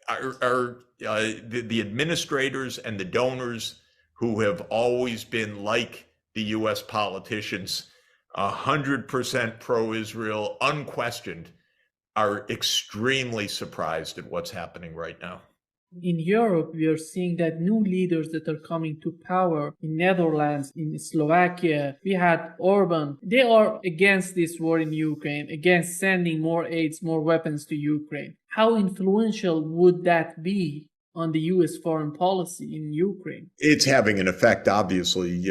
are the administrators and the donors who have always been like the US politicians, 100% pro-Israel, unquestioned, are extremely surprised at what's happening right now. In Europe, we are seeing that new leaders that are coming to power in Netherlands, in Slovakia. We had Orban. They are against this war in Ukraine, against sending more aids, more weapons to Ukraine. How influential would that be on the US foreign policy in Ukraine? It's having an effect, obviously.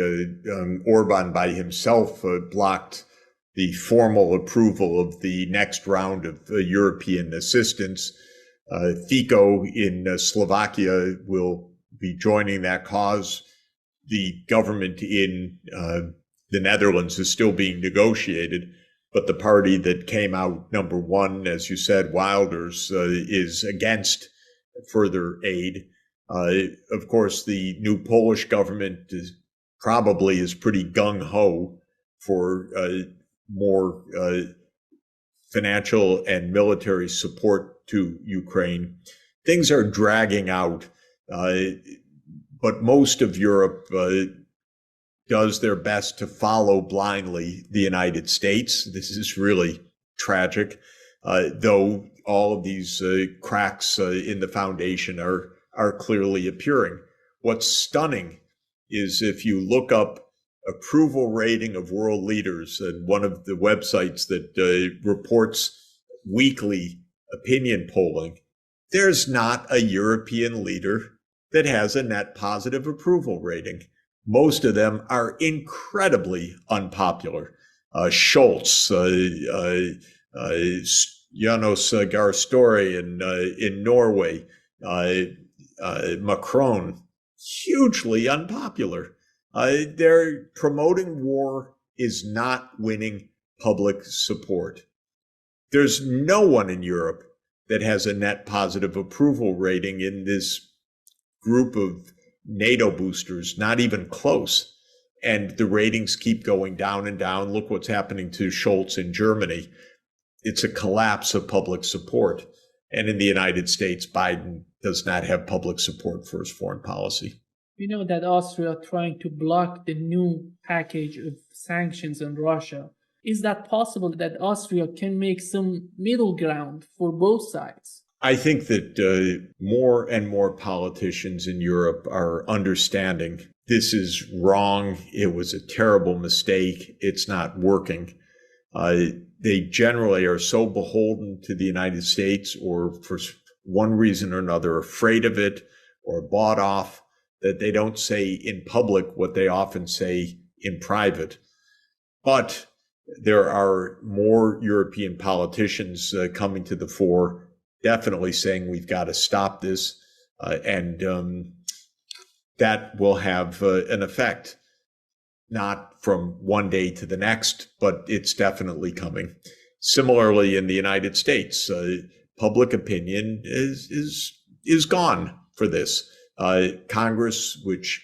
Orban by himself blocked the formal approval of the next round of European assistance. Fico in Slovakia will be joining that cause. The government in the Netherlands is still being negotiated, but the party that came out number one, as you said, Wilders, is against further aid. Of course, the new Polish government is pretty gung-ho for more financial and military support to Ukraine. Things are dragging out, but most of Europe does their best to follow blindly the United States. This is really tragic, though all of these cracks in the foundation are clearly appearing. What's stunning is if you look up approval rating of world leaders, and one of the websites that reports weekly opinion polling, there's not a European leader that has a net positive approval rating. Most of them are incredibly unpopular. Scholz, Jonas Gahr Støre in Norway, Macron, hugely unpopular. They're promoting war is not winning public support. There's no one in Europe that has a net positive approval rating in this group of NATO boosters, not even close. And the ratings keep going down and down. Look what's happening to Scholz in Germany. It's a collapse of public support. And in the United States, Biden does not have public support for his foreign policy. We know that Austria are trying to block the new package of sanctions on Russia. Is that possible that Austria can make some middle ground for both sides? I think that more and more politicians in Europe are understanding this is wrong. It was a terrible mistake. It's not working. They generally are so beholden to the United States, or for one reason or another, afraid of it or bought off, that they don't say in public what they often say in private. But there are more European politicians coming to the fore, definitely saying we've got to stop this, and that will have an effect, not from one day to the next, but it's definitely coming. Similarly, in the United States, public opinion is gone for this. Congress, which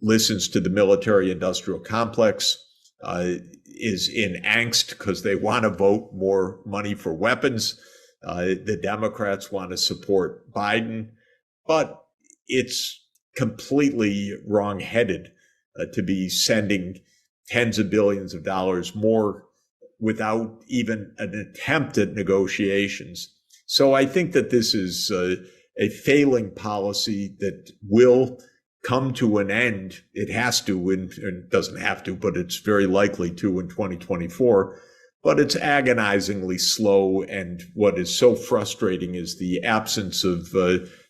listens to the military-industrial complex, is in angst because they want to vote more money for weapons. The Democrats want to support Biden, but it's completely wrong-headed to be sending tens of billions of dollars more without even an attempt at negotiations. So I think that this is a failing policy that will come to an end. It has to, and it doesn't have to, but it's very likely to in 2024. But it's agonizingly slow. And what is so frustrating is the absence of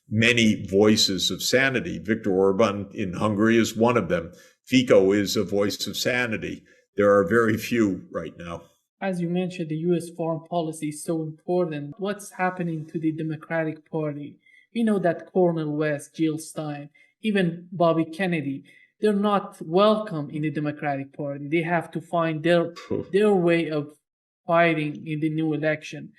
many voices of sanity. Viktor Orban in Hungary is one of them. Fico is a voice of sanity. There are very few right now. As you mentioned, the U.S. foreign policy is so important. What's happening to the Democratic Party? We know that Cornel West, Jill Stein, even Bobby Kennedy, they're not welcome in the Democratic Party. They have to find their way of fighting in the new election.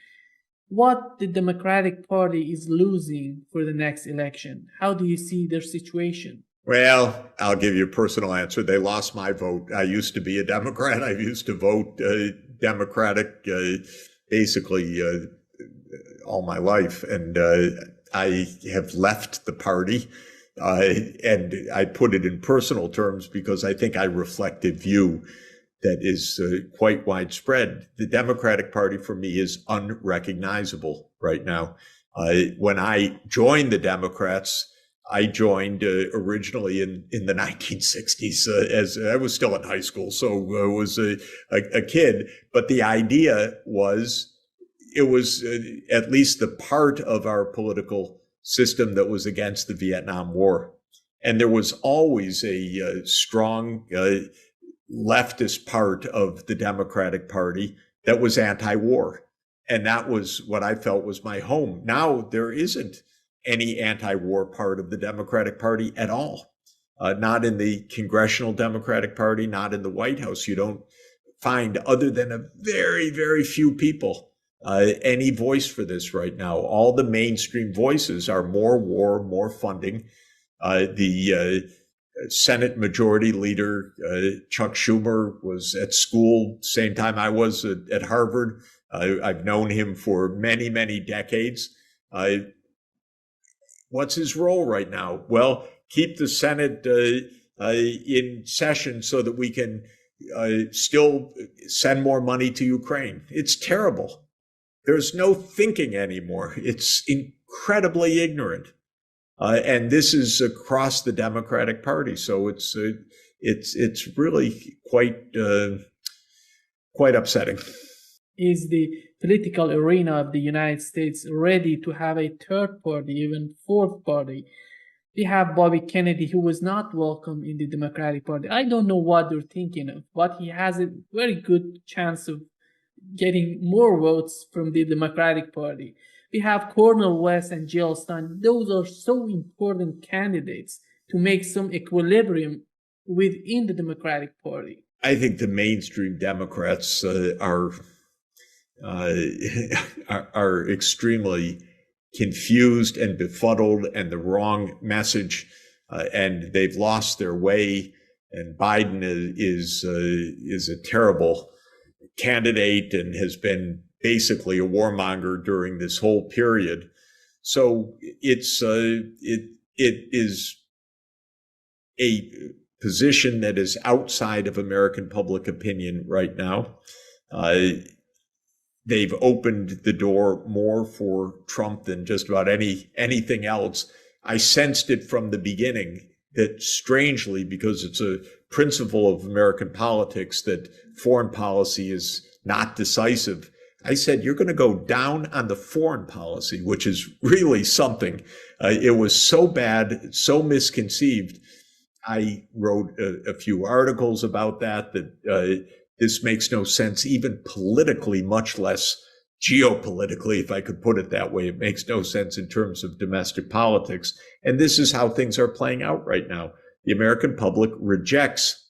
What the Democratic Party is losing for the next election? How do you see their situation? Well, I'll give you a personal answer. They lost my vote. I used to be a Democrat. I used to vote Democratic basically all my life. And I have left the party. And I put it in personal terms because I think I reflect a view that is quite widespread. The Democratic Party for me is unrecognizable right now. When I joined the Democrats, I joined originally in the 1960s as I was still in high school, so I was a kid. But the idea was it was at least the part of our political system that was against the Vietnam War. And there was always a strong leftist part of the Democratic Party that was anti-war. And that was what I felt was my home. Now there isn't any anti-war part of the Democratic Party at all. Not in the Congressional Democratic Party, not in the White House. You don't find, other than a very, very few people, any voice for this right now. All the mainstream voices are more war, more funding. The Senate Majority Leader Chuck Schumer was at school same time I was at Harvard. I've known him for many, many decades. What's his role right now? Well, keep the Senate in session so that we can still send more money to Ukraine. It's terrible. There's no thinking anymore. It's incredibly ignorant. And this is across the Democratic Party. So it's really quite upsetting. Is the political arena of the United States ready to have a third party, even fourth party? We have Bobby Kennedy, who was not welcome in the Democratic Party. I don't know what they're thinking of, but he has a very good chance of getting more votes from the Democratic Party. We have Cornel West and Jill Stein. Those are so important candidates to make some equilibrium within the Democratic Party. I think the mainstream Democrats are extremely confused and befuddled, and the wrong message, and they've lost their way. And Biden is a terrible candidate and has been basically a warmonger during this whole period. So it is a position that is outside of American public opinion right now. They've opened the door more for Trump than just about anything else. I sensed it from the beginning that, strangely, because it's a principle of American politics that foreign policy is not decisive, I said, you're going to go down on the foreign policy, which is really something. It was so bad, so misconceived. I wrote a few articles about that this makes no sense, even politically, much less geopolitically, if I could put it that way. It makes no sense in terms of domestic politics. And this is how things are playing out right now. The American public rejects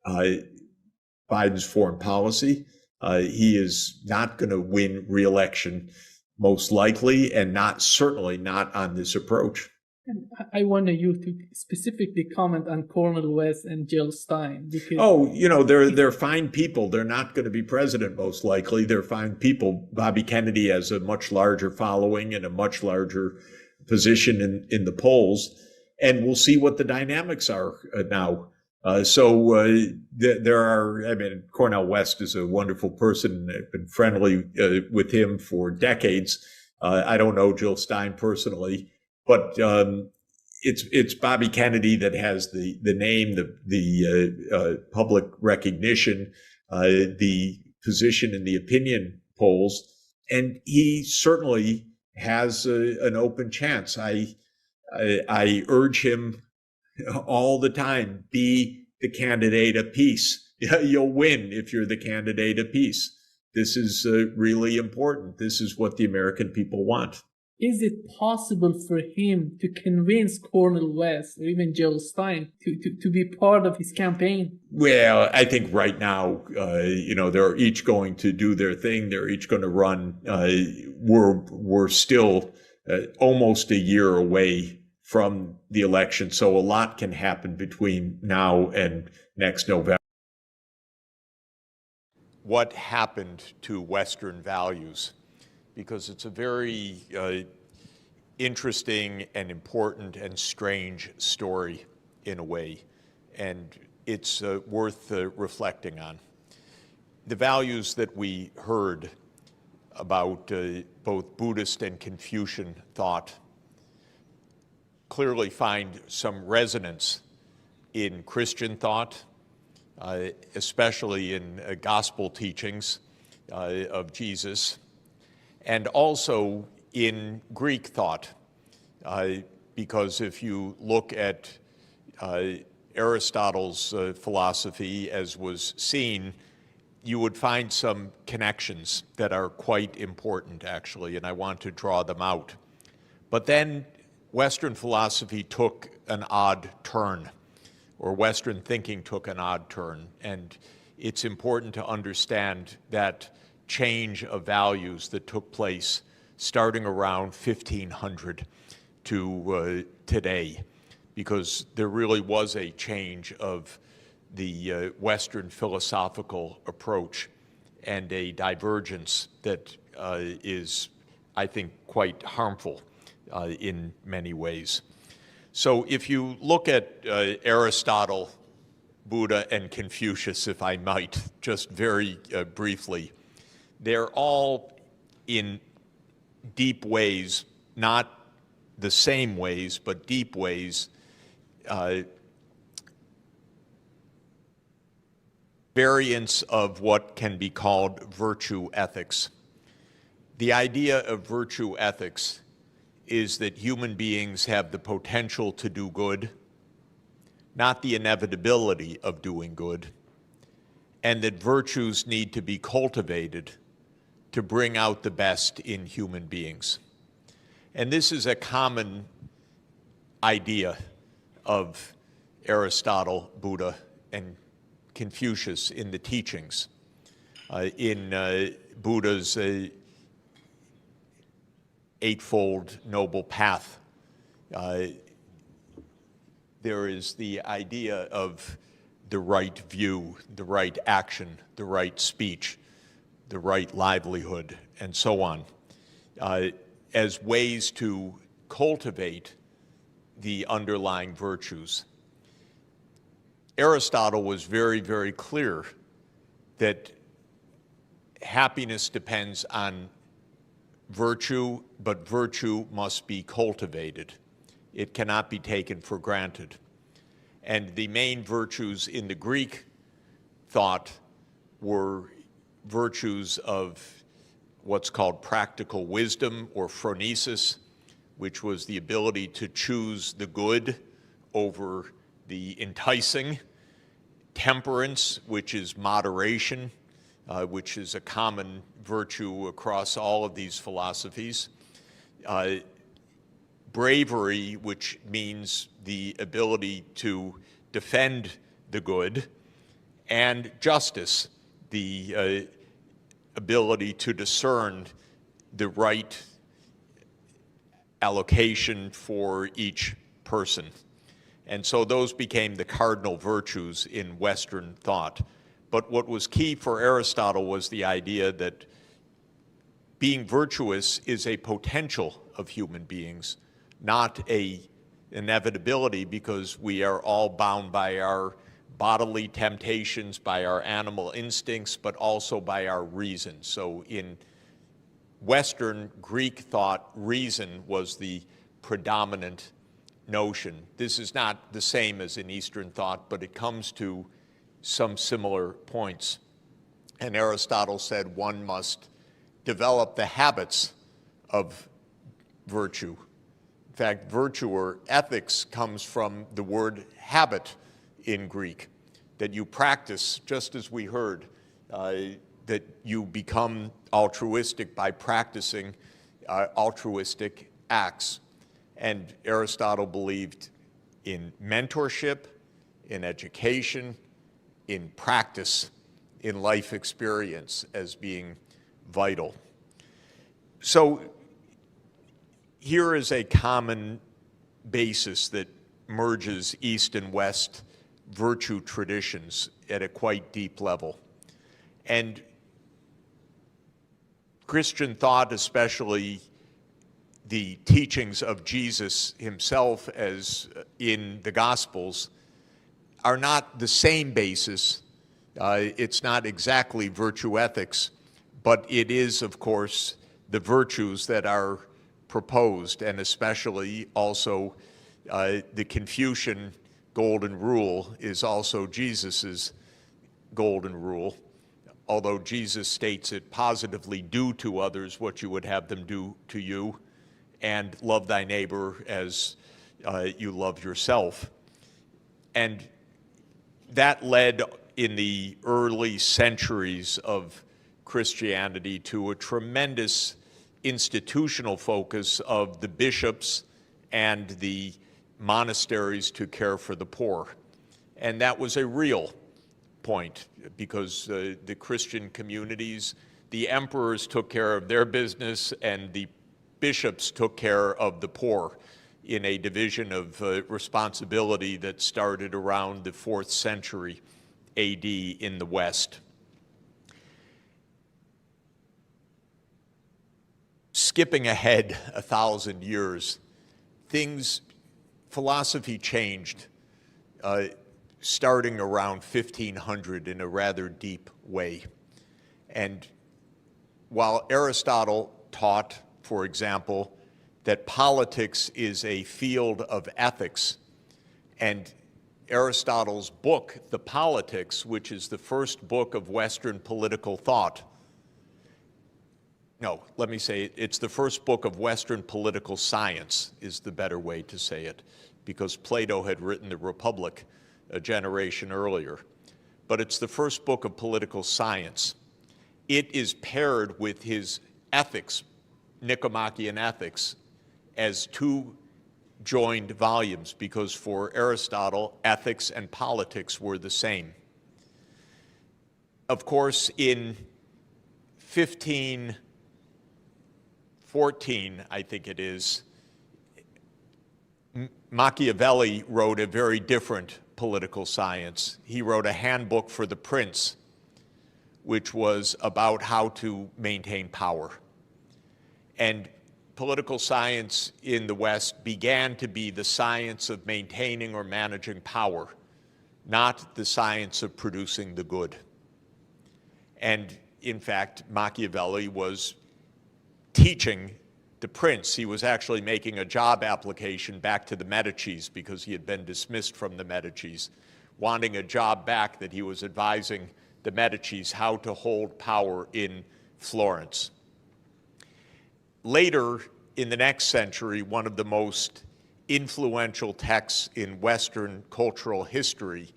Biden's foreign policy. He is not going to win re-election, most likely, and certainly not on this approach. And I want you to specifically comment on Cornel West and Jill Stein. Because they're fine people. They're not going to be president, most likely. They're fine people. Bobby Kennedy has a much larger following and a much larger position in the polls. And we'll see what the dynamics are now. There are, Cornel West is a wonderful person. I've been friendly with him for decades. I don't know Jill Stein personally. But it's Bobby Kennedy that has the name, the public recognition, the position in the opinion polls, and he certainly has an open chance. I urge him all the time: be the candidate of peace. You'll win if you're the candidate of peace. This is really important. This is what the American people want. Is it possible for him to convince Cornel West or even Jill Stein to be part of his campaign? Well, I think right now, they're each going to do their thing. They're each going to run. We're still almost a year away from the election, so a lot can happen between now and next November. What happened to Western values? Because it's a very interesting and important and strange story in a way, and it's worth reflecting on. The values that we heard about both Buddhist and Confucian thought clearly find some resonance in Christian thought, especially in gospel teachings of Jesus, and also in Greek thought, because if you look at Aristotle's philosophy, as was seen, you would find some connections that are quite important, actually, and I want to draw them out. But then Western philosophy took an odd turn, or Western thinking took an odd turn, and it's important to understand that change of values that took place starting around 1500 to today, because there really was a change of the Western philosophical approach and a divergence that is, I think, quite harmful in many ways. So if you look at Aristotle, Buddha, and Confucius, if I might, just very briefly, they're all in deep ways, not the same ways, but deep ways, variants of what can be called virtue ethics. The idea of virtue ethics is that human beings have the potential to do good, not the inevitability of doing good, and that virtues need to be cultivated to bring out the best in human beings. And this is a common idea of Aristotle, Buddha, and Confucius in the teachings. In Buddha's Eightfold Noble Path, there is the idea of the right view, the right action, the right speech, the right livelihood, and so on, as ways to cultivate the underlying virtues. Aristotle was very, very clear that happiness depends on virtue, but virtue must be cultivated. It cannot be taken for granted. And the main virtues in the Greek thought were virtues of what's called practical wisdom, or phronesis, which was the ability to choose the good over the enticing; temperance, which is moderation, which is a common virtue across all of these philosophies; bravery, which means the ability to defend the good; and justice, the ability to discern the right allocation for each person. And so those became the cardinal virtues in Western thought. But what was key for Aristotle was the idea that being virtuous is a potential of human beings, not an inevitability, because we are all bound by our bodily temptations, by our animal instincts, but also by our reason. So in Western Greek thought, reason was the predominant notion. This is not the same as in Eastern thought, but it comes to some similar points. And Aristotle said one must develop the habits of virtue. In fact, virtue or ethics comes from the word habit in Greek, that you practice, just as we heard, that you become altruistic by practicing altruistic acts. And Aristotle believed in mentorship, in education, in practice, in life experience as being vital. So here is a common basis that merges East and West virtue traditions at a quite deep level. And Christian thought, especially the teachings of Jesus himself as in the Gospels, are not the same basis. It's not exactly virtue ethics, but it is, of course, the virtues that are proposed, and especially also the Confucian golden rule is also Jesus's golden rule, although Jesus states it positively: do to others what you would have them do to you, and love thy neighbor as you love yourself. And that led in the early centuries of Christianity to a tremendous institutional focus of the bishops and the monasteries to care for the poor. And that was a real point, because the Christian communities, the emperors took care of their business and the bishops took care of the poor in a division of responsibility that started around the 4th century AD in the West. Skipping ahead 1,000 years, philosophy changed starting around 1500 in a rather deep way. And while Aristotle taught, for example, that politics is a field of ethics, and Aristotle's book, The Politics, which is the first book of Western political thought, no, let me say it's the first book of Western political science is the better way to say it, because Plato had written the Republic a generation earlier. But it's the first book of political science. It is paired with his ethics, Nicomachean Ethics, as two joined volumes, because for Aristotle, ethics and politics were the same. Of course, in 1514, I think it is, Machiavelli wrote a very different political science. He wrote a handbook for the prince, which was about how to maintain power. And political science in the West began to be the science of maintaining or managing power, not the science of producing the good. And in fact, Machiavelli was teaching the prince. He was actually making a job application back to the Medicis because he had been dismissed from the Medicis, wanting a job back that he was advising the Medicis how to hold power in Florence. Later in the next century, one of the most influential texts in Western cultural history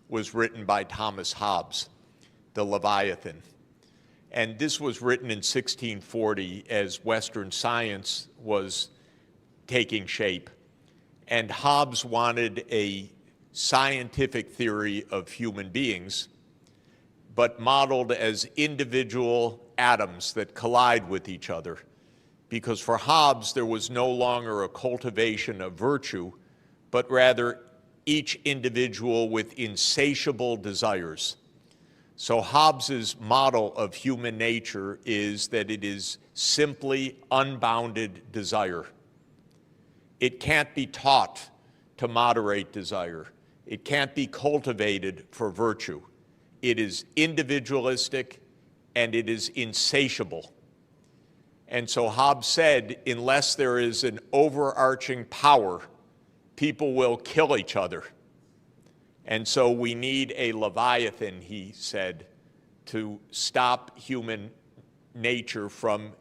was written by Thomas Hobbes, the Leviathan. And this was written in 1640 as Western science was taking shape. And Hobbes wanted a scientific theory of human beings, but modeled as individual atoms that collide with each other. Because for Hobbes, there was no longer a cultivation of virtue, but rather each individual with insatiable desires. So Hobbes's model of human nature is that it is simply unbounded desire. It can't be taught to moderate desire. It can't be cultivated for virtue. It is individualistic and it is insatiable. And so Hobbes said, unless there is an overarching power, people will kill each other. And so we need a Leviathan, he said, to stop human nature from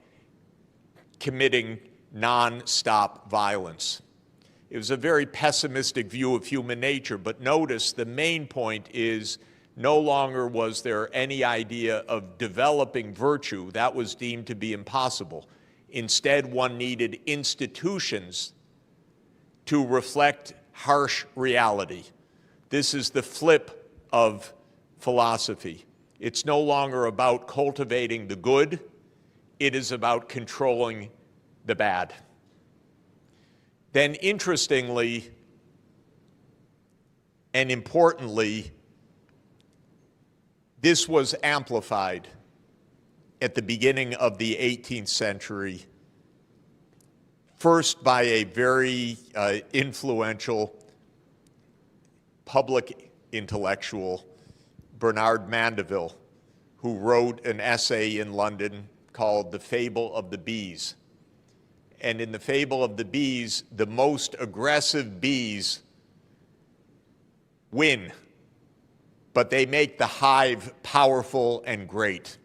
committing non-stop violence. It was a very pessimistic view of human nature, but notice the main point is no longer was there any idea of developing virtue. That was deemed to be impossible. Instead, one needed institutions to reflect harsh reality. This is the flip of philosophy. It's no longer about cultivating the good. It is about controlling the bad. Then interestingly and importantly, this was amplified at the beginning of the 18th century, first by a very influential public intellectual, Bernard Mandeville, who wrote an essay in London called The Fable of the Bees. And in The Fable of the Bees, the most aggressive bees win, but they make the hive powerful and great.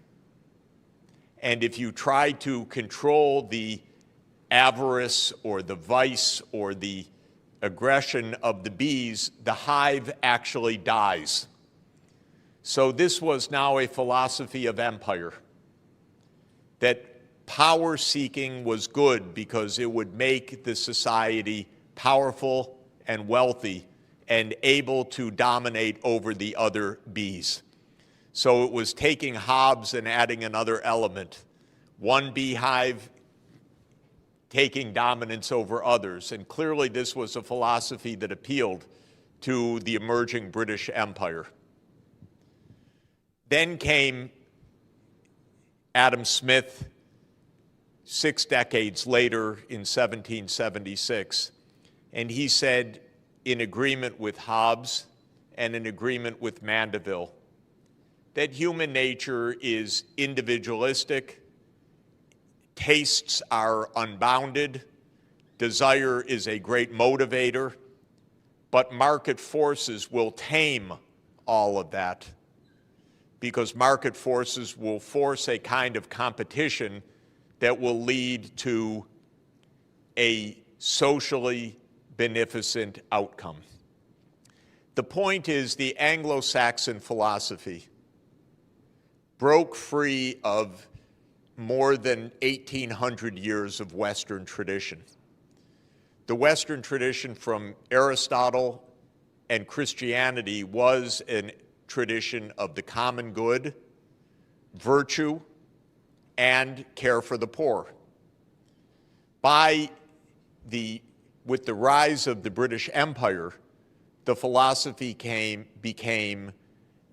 And if you try to control the avarice or the vice or the aggression of the bees, the hive actually dies. So this was now a philosophy of empire, that power seeking was good because it would make the society powerful and wealthy and able to dominate over the other bees. So it was taking Hobbes and adding another element. One beehive taking dominance over others. And clearly this was a philosophy that appealed to the emerging British Empire. Then came Adam Smith 6 decades later in 1776, and he said, in agreement with Hobbes and in agreement with Mandeville, that human nature is individualistic, tastes are unbounded, desire is a great motivator, but market forces will tame all of that, because market forces will force a kind of competition that will lead to a socially beneficent outcome. The point is, the Anglo-Saxon philosophy broke free of more than 1,800 years of Western tradition. The Western tradition from Aristotle and Christianity was a tradition of the common good, virtue, and care for the poor. With the rise of the British Empire, the philosophy became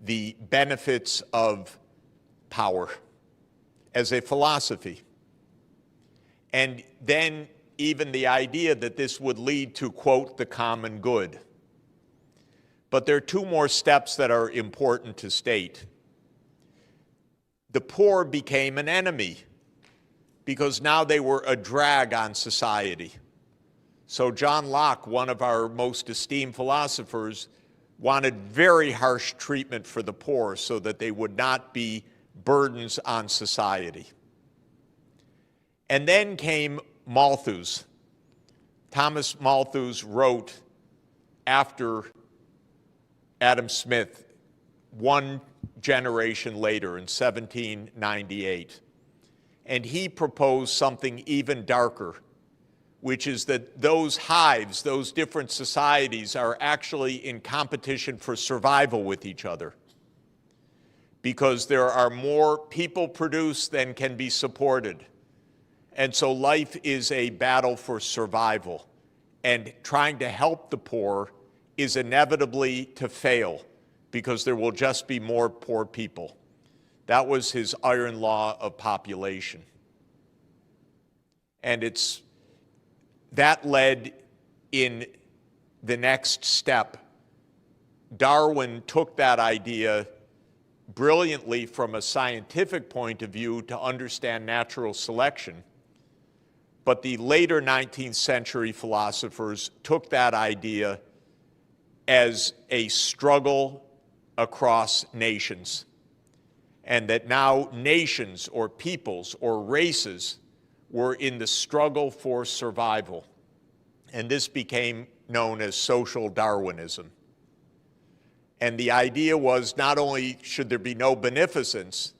the benefits of power as a philosophy. And then even the idea that this would lead to, quote, the common good. But there are two more steps that are important to state. The poor became an enemy because now they were a drag on society. So John Locke, one of our most esteemed philosophers, wanted very harsh treatment for the poor so that they would not be burdens on society. And then came Malthus. Thomas Malthus wrote after Adam Smith, one generation later in 1798. And he proposed something even darker, which is that those hives, those different societies, are actually in competition for survival with each other, because there are more people produced than can be supported. And so life is a battle for survival, and trying to help the poor is inevitably to fail, because there will just be more poor people. That was his iron law of population. And that led in the next step. Darwin took that idea brilliantly from a scientific point of view to understand natural selection. But the later 19th century philosophers took that idea as a struggle across nations, and that now nations or peoples or races were in the struggle for survival. And this became known as social Darwinism. And the idea was, not only should there be no beneficence,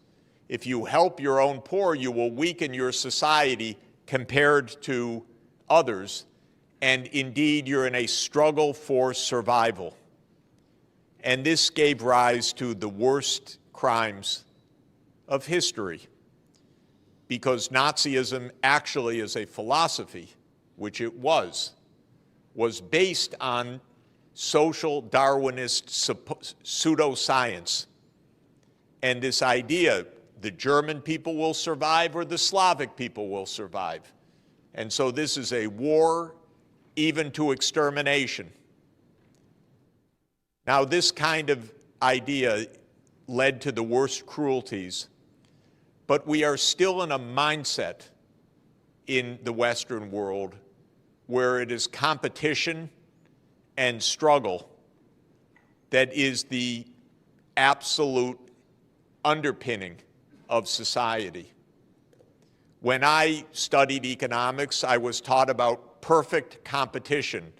if you help your own poor, you will weaken your society compared to others, and indeed you're in a struggle for survival. And this gave rise to the worst crimes of history, because Nazism actually, as a philosophy, which it was based on social Darwinist pseudoscience. And this idea, the German people will survive or the Slavic people will survive. And so this is a war even to extermination. Now, this kind of idea led to the worst cruelties, but we are still in a mindset in the Western world where it is competition and struggle that is the absolute underpinning of society. When I studied economics, I was taught about perfect competition.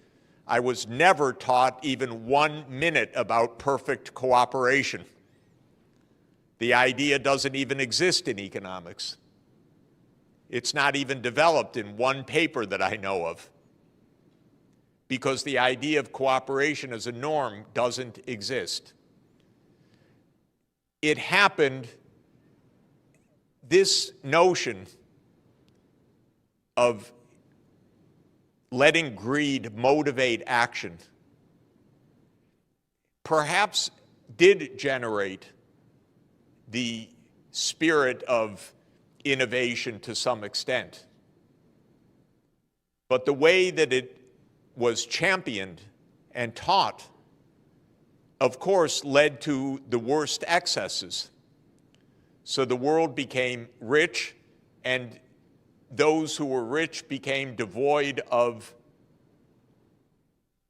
I was never taught even 1 minute about perfect cooperation. The idea doesn't even exist in economics. It's not even developed in one paper that I know of, because the idea of cooperation as a norm doesn't exist. It happened, this notion of letting greed motivate action perhaps did generate the spirit of innovation to some extent. But the way that it was championed and taught, of course, led to the worst excesses. So the world became rich, and those who were rich became devoid of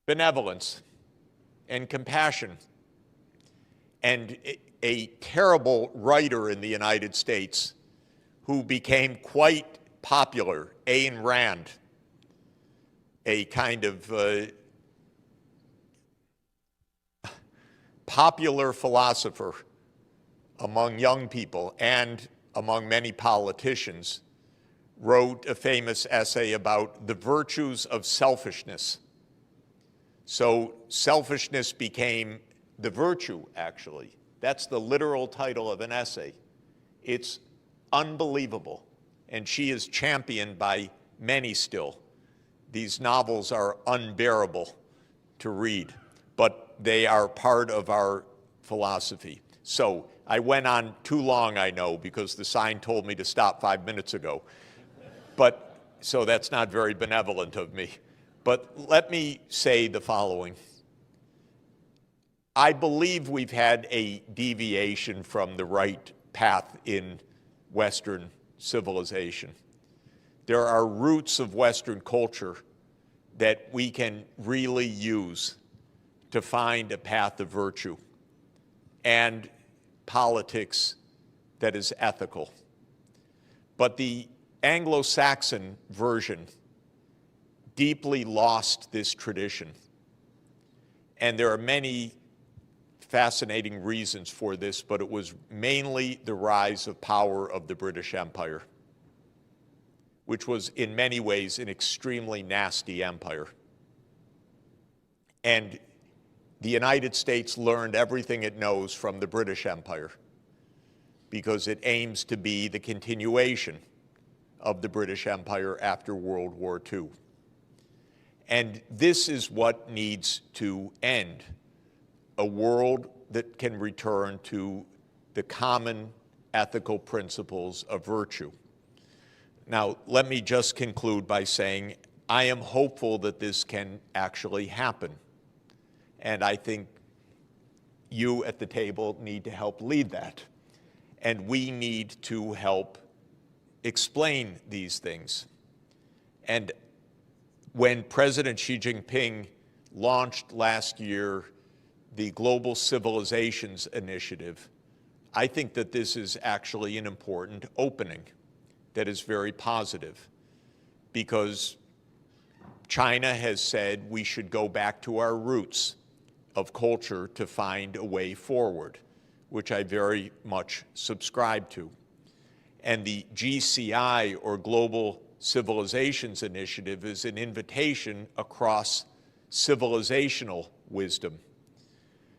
benevolence and compassion. And a terrible writer in the United States who became quite popular, Ayn Rand, a kind of popular philosopher among young people and among many politicians, wrote a famous essay about the virtues of selfishness. So selfishness became the virtue, actually. That's the literal title of an essay. It's unbelievable, and she is championed by many still. These novels are unbearable to read, but they are part of our philosophy. So I went on too long, I know, because the sign told me to stop 5 minutes ago. But so that's not very benevolent of me. But let me say the following. I believe we've had a deviation from the right path in Western civilization. There are roots of Western culture that we can really use to find a path of virtue and politics that is ethical. But the Anglo-Saxon version deeply lost this tradition. And there are many fascinating reasons for this, but it was mainly the rise of power of the British Empire, which was in many ways an extremely nasty empire. And the United States learned everything it knows from the British Empire because it aims to be the continuation of the British Empire after World War II. And this is what needs to end, a world that can return to the common ethical principles of virtue. Now, let me just conclude by saying I am hopeful that this can actually happen. And I think you at the table need to help lead that. And we need to help explain these things. And when President Xi Jinping launched last year the Global Civilizations Initiative, I think that this is actually an important opening that is very positive, because China has said we should go back to our roots of culture to find a way forward, which I very much subscribe to. And the GCI, or Global Civilizations Initiative, is an invitation across civilizational wisdom.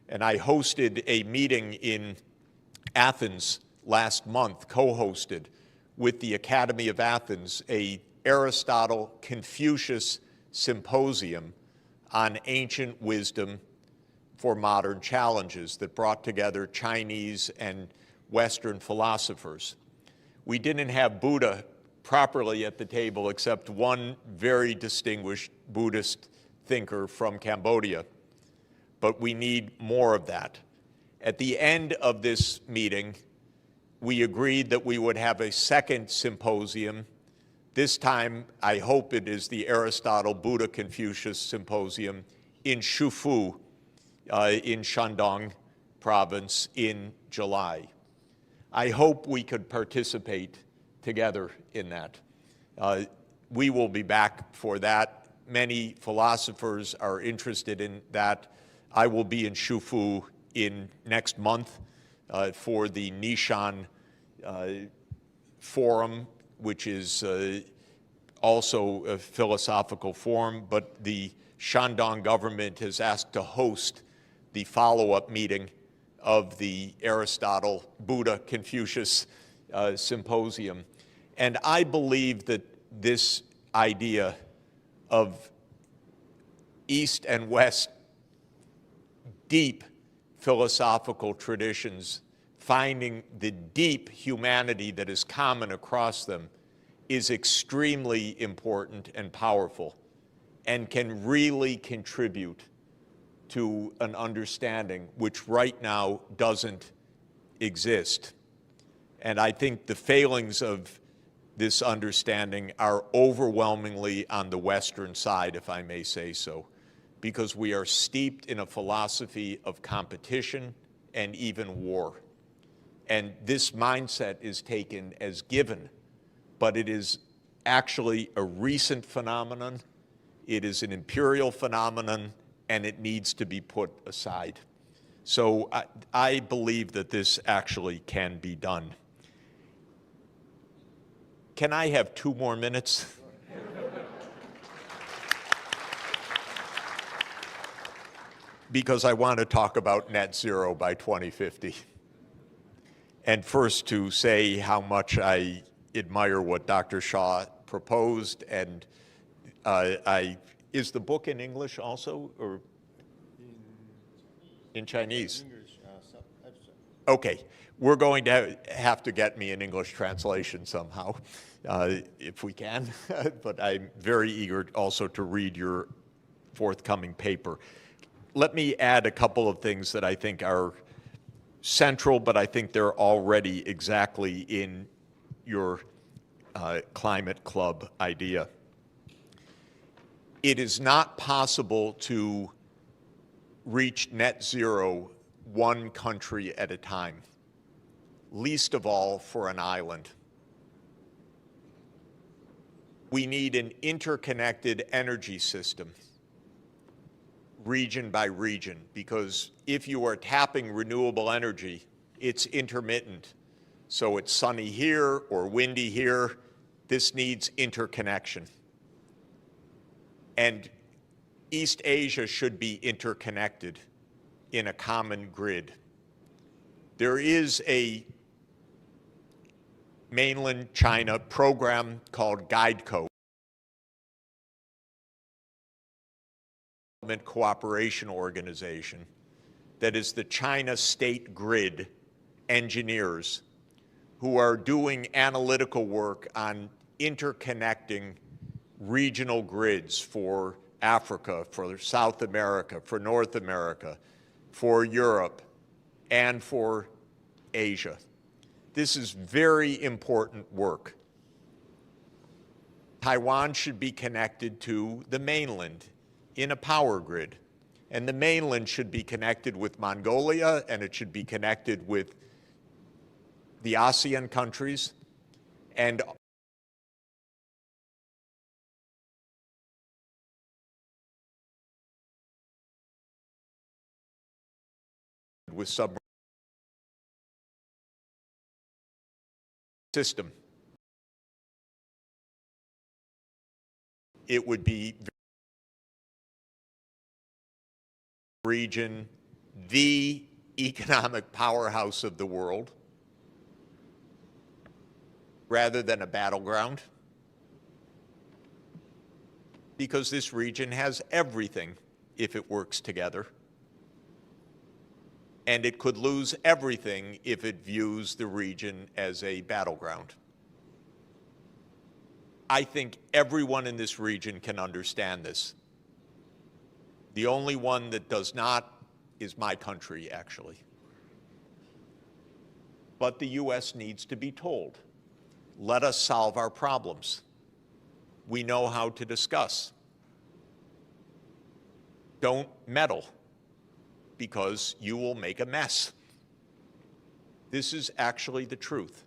And I hosted a meeting in Athens last month, co-hosted with the Academy of Athens, a Aristotle-Confucius symposium on ancient wisdom for modern challenges that brought together Chinese and Western philosophers. We didn't have Buddha properly at the table except one very distinguished Buddhist thinker from Cambodia, but we need more of that. At the end of this meeting, we agreed that we would have a second symposium. This time, I hope it is the Aristotle-Buddha-Confucius Symposium in Shufu, in Shandong province in July. I hope we could participate together in that. We will be back for that. Many philosophers are interested in that. I will be in Shufu in next month for the Nishan Forum, which is also a philosophical forum, but the Shandong government has asked to host the follow-up meeting of the Aristotle-Buddha-Confucius Symposium. And I believe that this idea of East and West deep philosophical traditions, finding the deep humanity that is common across them is extremely important and powerful and can really contribute to an understanding which right now doesn't exist. And I think the failings of this understanding are overwhelmingly on the Western side, if I may say so, because we are steeped in a philosophy of competition and even war. And this mindset is taken as given, but it is actually a recent phenomenon. It is an imperial phenomenon, and it needs to be put aside. So I believe that this actually can be done. Can I have 2 more minutes? Because I want to talk about net zero by 2050. And first to say how much I admire what Dr. Shaw proposed, and is the book in English also, or in Chinese? Okay, we're going to have to get me an English translation somehow, if we can, but I'm very eager also to read your forthcoming paper. Let me add a couple of things that I think are central, but I think they're already exactly in your climate club idea. It is not possible to reach net zero one country at a time, least of all for an island. We need an interconnected energy system, region by region, because if you are tapping renewable energy, it's intermittent. So it's sunny here or windy here. This needs interconnection. And East Asia should be interconnected in a common grid. There is a mainland China program called GuideCo, Cooperation Organization, that is the China State Grid engineers who are doing analytical work on interconnecting regional grids for Africa, for South America, for North America, for Europe, and for Asia. This is very important work. Taiwan should be connected to the mainland in a power grid. And the mainland should be connected with Mongolia, and it should be connected with the ASEAN countries, and with submarine system. It would be region, the economic powerhouse of the world, rather than a battleground, because this region has everything if it works together. And it could lose everything if it views the region as a battleground. I think everyone in this region can understand this. The only one that does not is my country, actually. But the U.S. needs to be told, let us solve our problems. We know how to discuss. Don't meddle, because you will make a mess. This is actually the truth.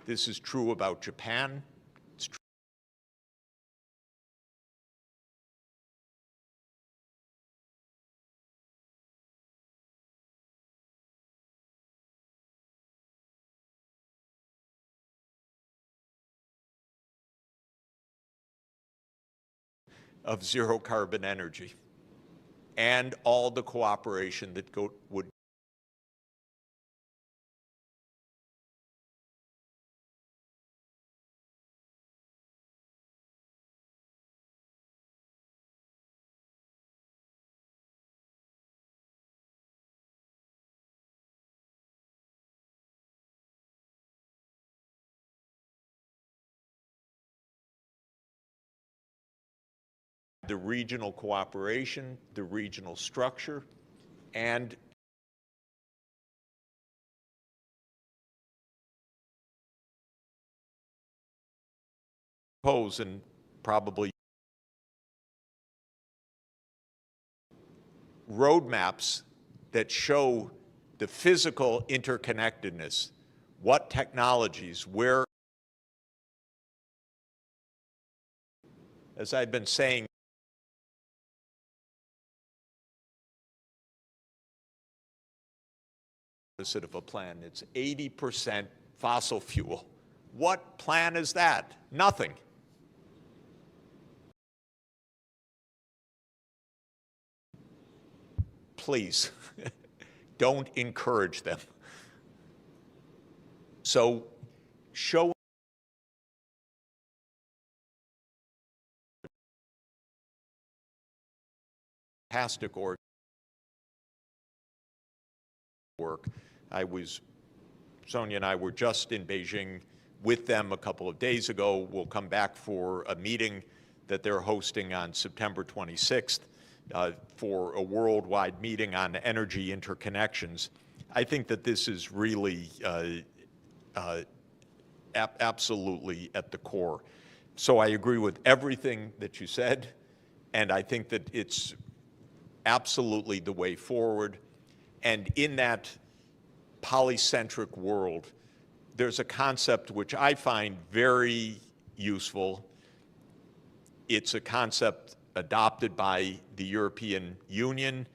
This is true about Japan. It's true of zero carbon energy and all the cooperation that would the regional cooperation, the regional structure, and pose and probably roadmaps that show the physical interconnectedness, what technologies, where, as I've been saying, opposite of a plan. It's 80% fossil fuel. What plan is that? Nothing. Please, don't encourage them. So show fantastic work. Sonia and I were just in Beijing with them a couple of days ago. We'll come back for a meeting that they're hosting on September 26th for a worldwide meeting on energy interconnections. I think that this is really absolutely at the core. So I agree with everything that you said, and I think that it's absolutely the way forward. And in that polycentric world, there's a concept which I find very useful. It's a concept adopted by the European Union,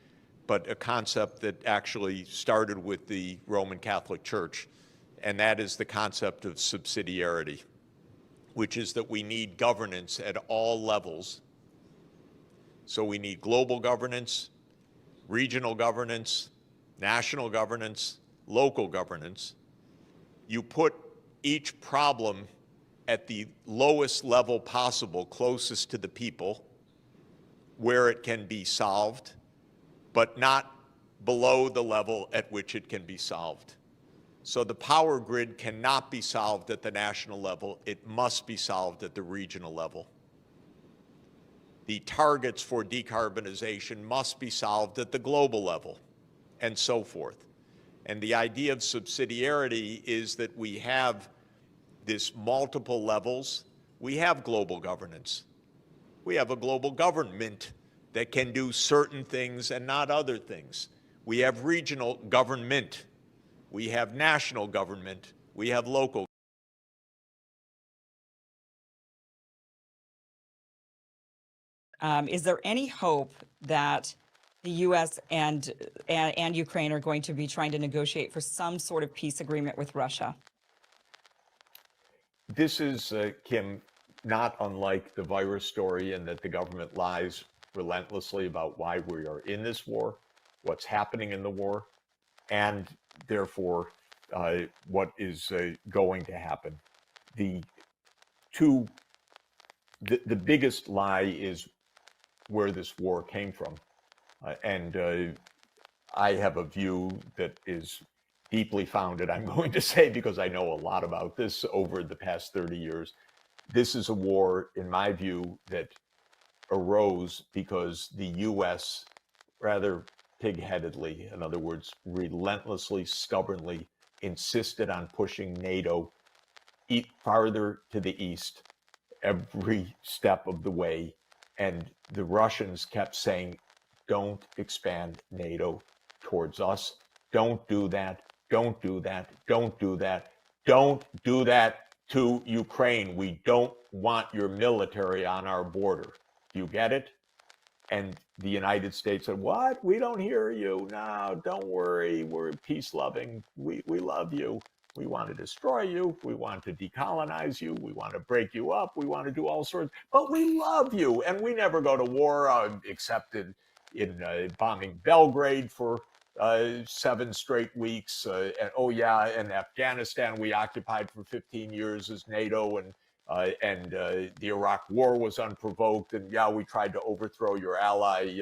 but a concept that actually started with the Roman Catholic Church, and that is the concept of subsidiarity, which is that we need governance at all levels. So we need global governance, regional governance, national governance, local governance. You put each problem at the lowest level possible, closest to the people, where it can be solved, but not below the level at which it can be solved. So the power grid cannot be solved at the national level. It must be solved at the regional level. The targets for decarbonization must be solved at the global level, and so forth. And the idea of subsidiarity is that we have this multiple levels. We have global governance. We have a global government that can do certain things and not other things. We have regional government. We have national government. We have local. Is there any hope that the U.S. and Ukraine are going to be trying to negotiate for some sort of peace agreement with Russia? This is, Kim, not unlike the virus story in that the government lies relentlessly about why we are in this war, what's happening in the war, and therefore what is going to happen. The biggest lie is where this war came from. And I have a view that is deeply founded, I'm going to say, because I know a lot about this over the past 30 years. This is a war, in my view, that arose because the U.S. rather pig-headedly, in other words, relentlessly, stubbornly insisted on pushing NATO farther to the east every step of the way. And the Russians kept saying, don't expand NATO towards us. Don't do that. Don't do that. Don't do that. Don't do that to Ukraine. We don't want your military on our border. Do you get it? And the United States said, what? We don't hear you. No, don't worry. We're peace-loving. We love you. We want to destroy you. We want to decolonize you. We want to break you up. We want to do all sorts. But we love you. And we never go to war except in bombing Belgrade for 7 straight weeks. And oh, yeah, and Afghanistan we occupied for 15 years as NATO. And the Iraq war was unprovoked. And yeah, we tried to overthrow your ally,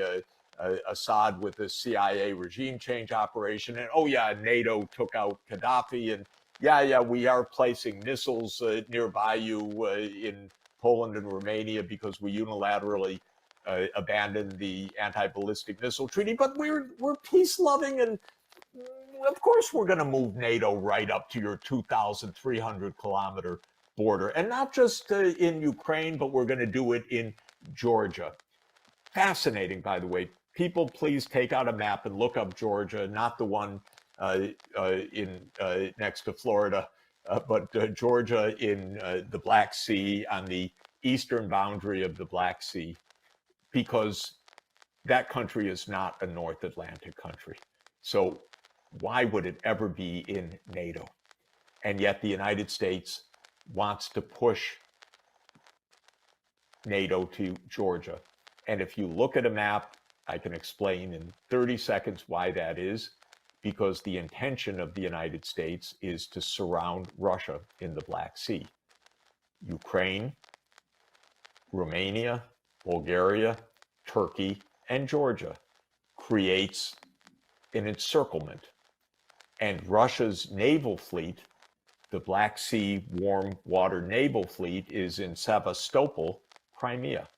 Assad, with the CIA regime change operation. And oh yeah, NATO took out Gaddafi. And yeah, we are placing missiles nearby you in Poland and Romania because we unilaterally abandon the anti-ballistic missile treaty, but we're peace-loving, and of course we're going to move NATO right up to your 2,300-kilometer border, and not just in Ukraine, but we're going to do it in Georgia. Fascinating, by the way. People, please take out a map and look up Georgia, not the one next to Florida, but Georgia in the Black Sea, on the eastern boundary of the Black Sea, because that country is not a North Atlantic country. So why would it ever be in NATO? And yet the United States wants to push NATO to Georgia. And if you look at a map, I can explain in 30 seconds why that is, because the intention of the United States is to surround Russia in the Black Sea. Ukraine, Romania, Bulgaria, Turkey, and Georgia creates an encirclement. And Russia's naval fleet, the Black Sea Warm Water Naval Fleet, is in Sevastopol, Crimea.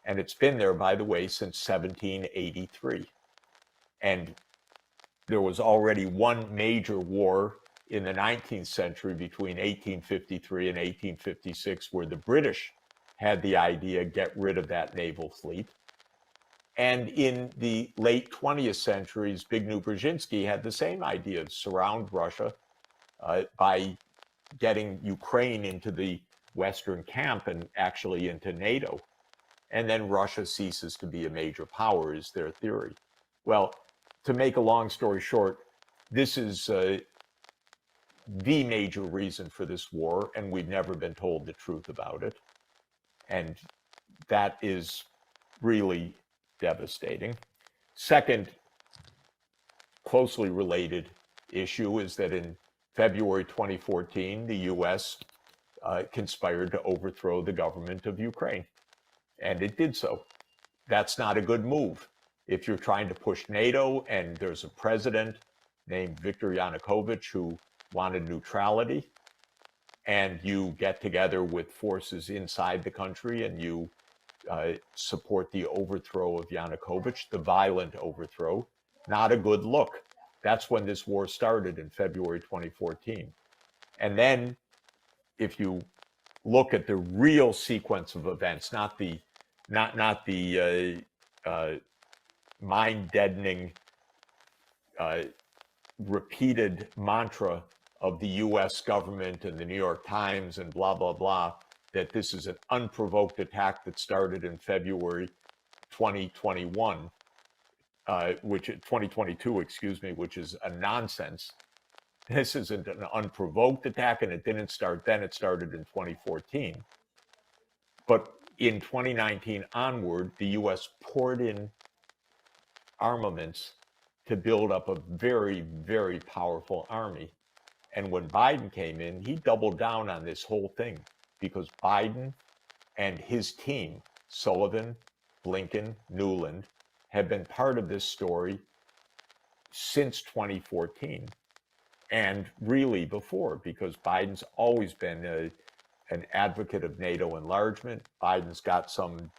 And it's been there, by the way, since 1783. And there was already one major war in the 19th century between 1853 and 1856, where the British had the idea, get rid of that naval fleet. And in the late 20th century, Zbigniew Brzezinski had the same idea of surround Russia by getting Ukraine into the Western camp and actually into NATO. And then Russia ceases to be a major power, is their theory. Well, to make a long story short, this is the major reason for this war, and we've never been told the truth about it. And that is really devastating. Second, closely related issue is that in February 2014, the US conspired to overthrow the government of Ukraine. And it did so. That's not a good move. If you're trying to push NATO and there's a president named Viktor Yanukovych who wanted neutrality, and you get together with forces inside the country and you support the overthrow of Yanukovych, the violent overthrow, not a good look. That's when this war started in February 2014. And then if you look at the real sequence of events, not the mind-deadening repeated mantra of the US government and the New York Times and blah, blah, blah, that this is an unprovoked attack that started in February 2021, 2022, excuse me, which is a nonsense. This isn't an unprovoked attack, and it didn't start then, it started in 2014. But in 2019 onward, the US poured in armaments to build up a very, very powerful army. And when Biden came in, he doubled down on this whole thing, because Biden and his team, Sullivan, Blinken, Nuland, have been part of this story since 2014. And really before, because Biden's always been an advocate of NATO enlargement. Biden's got some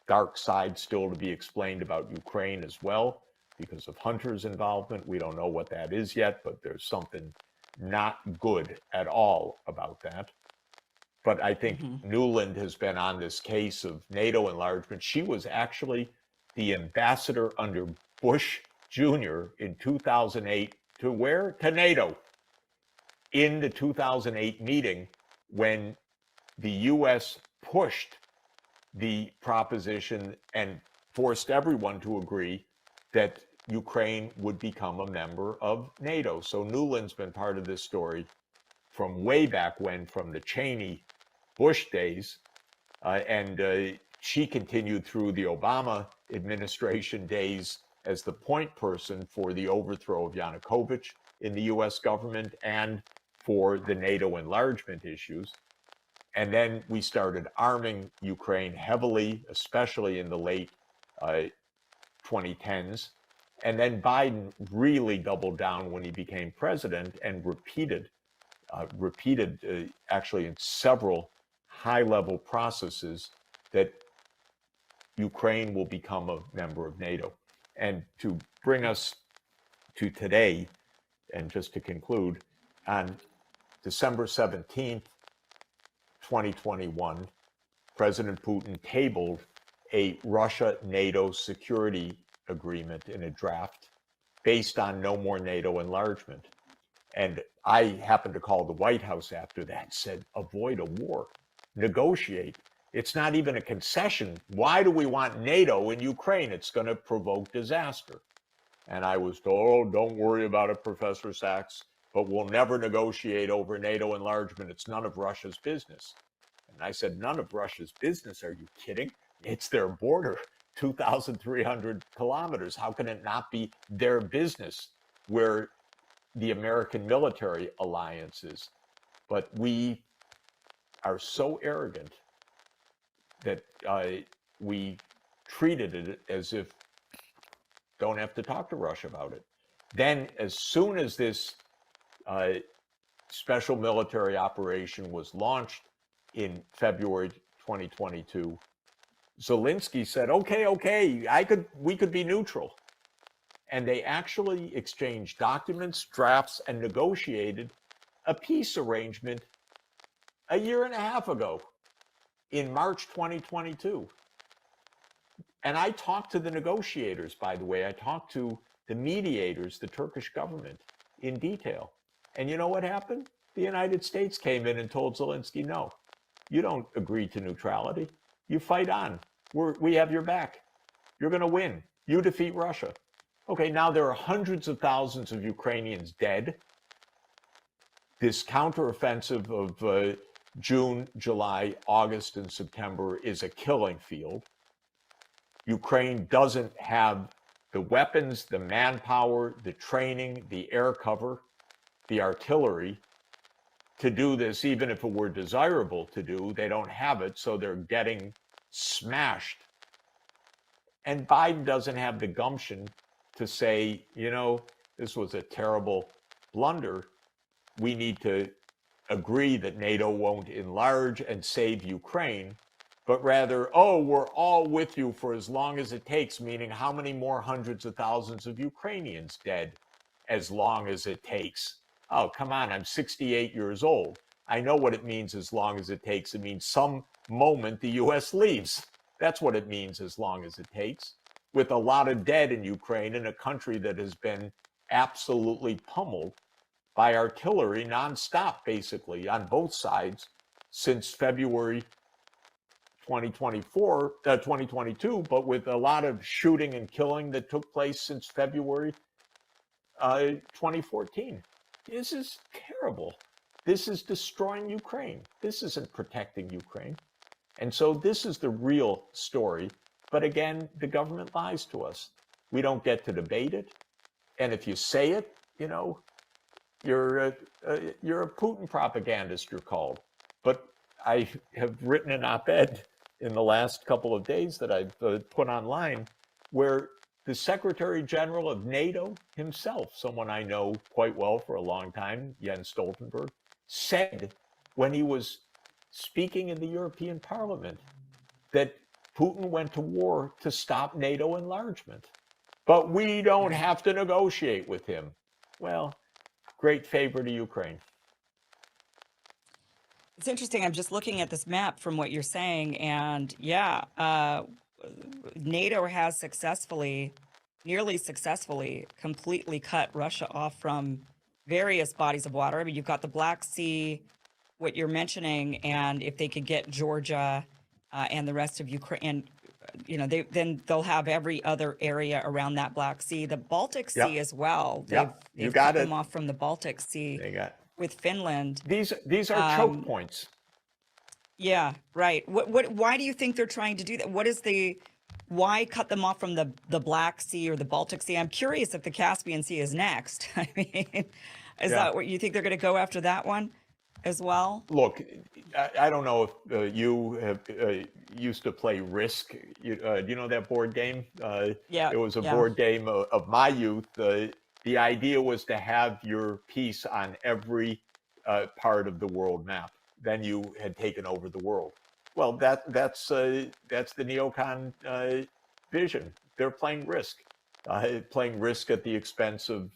dark side still to be explained about Ukraine as well, because of Hunter's involvement. We don't know what that is yet, but there's something not good at all about that. But I think Nuland has been on this case of NATO enlargement. She was actually the ambassador under Bush Jr. in 2008 to where? To NATO. In the 2008 meeting, when the US pushed the proposition and forced everyone to agree that Ukraine would become a member of NATO. So Nuland's been part of this story from way back when, from the Cheney Bush days, and she continued through the Obama administration days as the point person for the overthrow of Yanukovych in the US government and for the NATO enlargement issues. And then we started arming Ukraine heavily, especially in the late 2010s. And then Biden really doubled down when he became president and repeated actually in several high-level processes that Ukraine will become a member of NATO. And to bring us to today, and just to conclude, on December 17th, 2021, President Putin tabled a Russia-NATO security agreement in a draft based on no more NATO enlargement. And I happened to call the White House after that, said, avoid a war, negotiate. It's not even a concession. Why do we want NATO in Ukraine? It's going to provoke disaster. And I was told, oh, don't worry about it, Professor Sachs, but we'll never negotiate over NATO enlargement. It's none of Russia's business. And I said, none of Russia's business? Are you kidding? It's their border, 2,300 kilometers. How can it not be their business where the American military alliance is? But we are so arrogant that we treated it as if don't have to talk to Russia about it. Then as soon as this special military operation was launched in February 2022, Zelensky said, okay, we could be neutral. And they actually exchanged documents, drafts, and negotiated a peace arrangement a year and a half ago in March 2022. And I talked to the negotiators, by the way. I talked to the mediators, the Turkish government, in detail. And you know what happened? The United States came in and told Zelensky, no, you don't agree to neutrality. You fight on. We have your back. You're going to win. You defeat Russia. Okay, now there are hundreds of thousands of Ukrainians dead. This counteroffensive of June, July, August, and September is a killing field. Ukraine doesn't have the weapons, the manpower, the training, the air cover, the artillery to do this, even if it were desirable to do. They don't have it, so they're getting smashed. And Biden doesn't have the gumption to say, you know, this was a terrible blunder. We need to agree that NATO won't enlarge and save Ukraine, but rather, oh, we're all with you for as long as it takes, meaning how many more hundreds of thousands of Ukrainians dead as long as it takes? Oh, come on, I'm 68 years old. I know what it means as long as it takes. It means some moment the U.S. leaves. That's what it means as long as it takes. With a lot of dead in Ukraine, in a country that has been absolutely pummeled by artillery nonstop, basically, on both sides since February 2022, but with a lot of shooting and killing that took place since February 2014. This is terrible. This is destroying Ukraine. This isn't protecting Ukraine. And so this is the real story. But again, the government lies to us. We don't get to debate it. And if you say it, you know, you're a Putin propagandist, you're called. But I have written an op-ed in the last couple of days that I've put online where the Secretary General of NATO himself, someone I know quite well for a long time, Jens Stoltenberg, said when he was speaking in the European Parliament that Putin went to war to stop NATO enlargement. But we don't have to negotiate with him. Well, great favor to Ukraine. It's interesting. I'm just looking at this map from what you're saying. And yeah, NATO has nearly successfully, completely cut Russia off from various bodies of water. I mean, you've got the Black Sea, what you're mentioning, and if they could get Georgia and the rest of Ukraine, and you know, then they'll have every other area around that Black Sea, the Baltic Sea as well. They've cut them off from the Baltic Sea with Finland. These are choke points. Yeah, right. Why do you think they're trying to do that? Why cut them off from the Black Sea or the Baltic Sea? I'm curious if the Caspian Sea is next. I mean, is that what you think they're going to go after that one as well? Look, I don't know if you have used to play Risk. Do you know that board game? Yeah. It was a board game of my youth. The idea was to have your piece on every part of the world map. Then you had taken over the world. Well, that's the neocon vision. They're playing risk at the expense of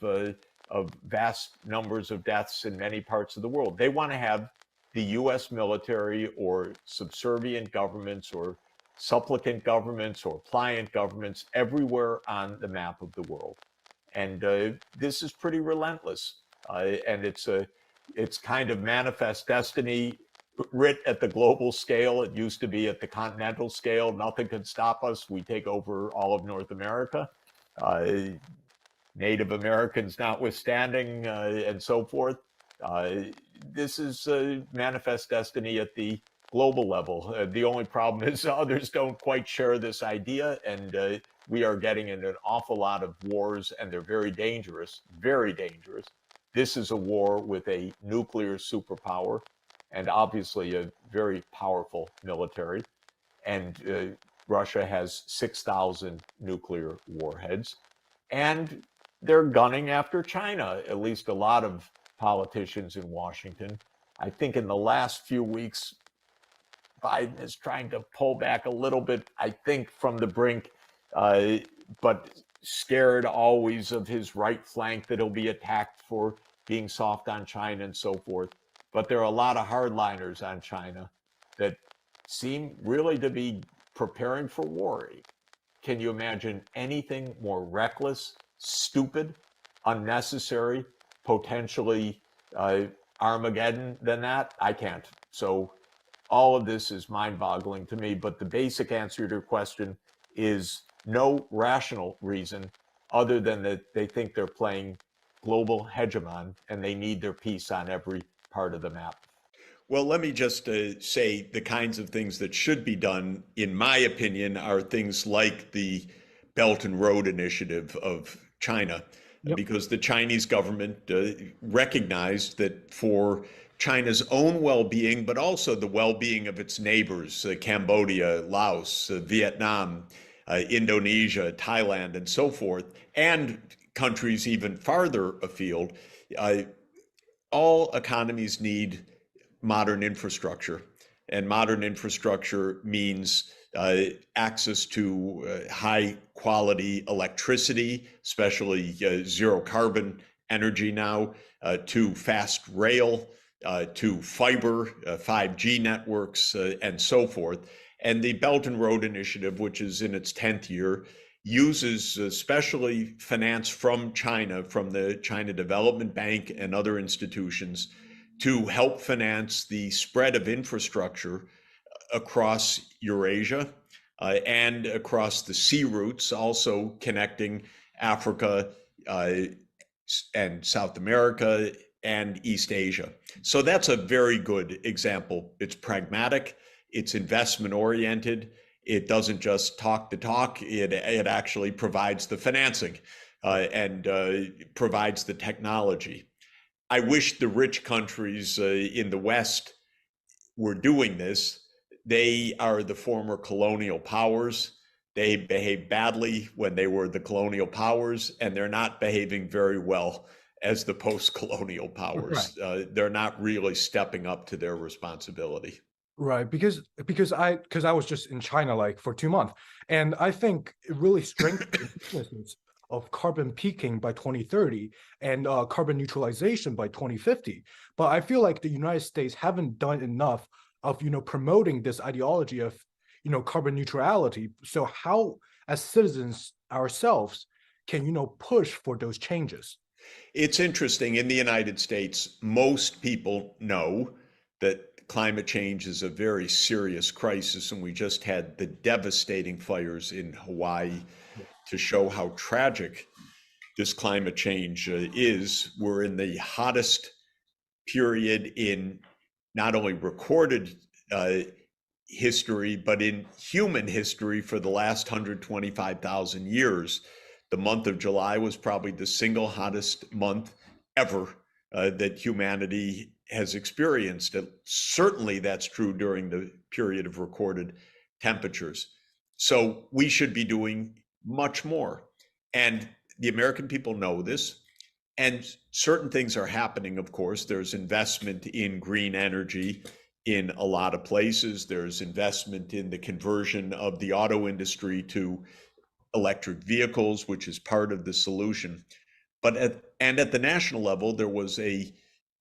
vast numbers of deaths in many parts of the world. They want to have the U.S. military or subservient governments or supplicant governments or pliant governments everywhere on the map of the world. And this is pretty relentless. And it's kind of manifest destiny writ at the global scale. It used to be at the continental scale. Nothing can stop us. We take over all of North America. Native Americans notwithstanding, and so forth. This is manifest destiny at the global level. The only problem is others don't quite share this idea, and we are getting in an awful lot of wars, and they're very dangerous, very dangerous. This is a war with a nuclear superpower and obviously a very powerful military. And Russia has 6,000 nuclear warheads. And they're gunning after China, at least a lot of politicians in Washington. I think in the last few weeks, Biden is trying to pull back a little bit, I think, from the brink, but scared always of his right flank that he'll be attacked for being soft on China and so forth. But there are a lot of hardliners on China that seem really to be preparing for war. Can you imagine anything more reckless, stupid, unnecessary, potentially Armageddon than that? I can't. So all of this is mind-boggling to me. But the basic answer to your question is no rational reason other than that they think they're playing global hegemon and they need their piece on every part of the map. Well, let me just say the kinds of things that should be done, in my opinion, are things like the Belt and Road Initiative of China, because the Chinese government recognized that for China's own well-being, but also the well-being of its neighbors, Cambodia, Laos, Vietnam, Indonesia, Thailand, and so forth, and countries even farther afield, all economies need modern infrastructure. And modern infrastructure means access to high quality electricity, especially zero carbon energy now, to fast rail, to fiber, 5G networks, and so forth. And the Belt and Road Initiative, which is in its 10th year, uses especially finance from China, from the China Development Bank and other institutions, to help finance the spread of infrastructure across Eurasia and across the sea routes, also connecting Africa and South America and East Asia. So that's a very good example. It's pragmatic, it's investment oriented, it doesn't just talk the talk, it actually provides the financing and provides the technology. I wish the rich countries in the West were doing this. They are the former colonial powers. They behaved badly when they were the colonial powers, and they're not behaving very well as the post-colonial powers. Right. They're not really stepping up to their responsibility. Right, because I was just in China like for 2 months, and I think it really strengthens businesses of carbon peaking by 2030 and carbon neutralization by 2050. But I feel like the United States haven't done enough of promoting this ideology of carbon neutrality. So how, as citizens ourselves, can push for those changes? It's interesting. In the United States, most people know that climate change is a very serious crisis, and we just had the devastating fires in Hawaii to show how tragic this climate change is. We're in the hottest period in not only recorded history, but in human history for the last 125,000 years. The month of July was probably the single hottest month ever that humanity has experienced. Certainly that's true during the period of recorded temperatures. So we should be doing much more. And the American people know this. And certain things are happening, of course. There's investment in green energy in a lot of places. There's investment in the conversion of the auto industry to electric vehicles, which is part of the solution. But at the national level, there was a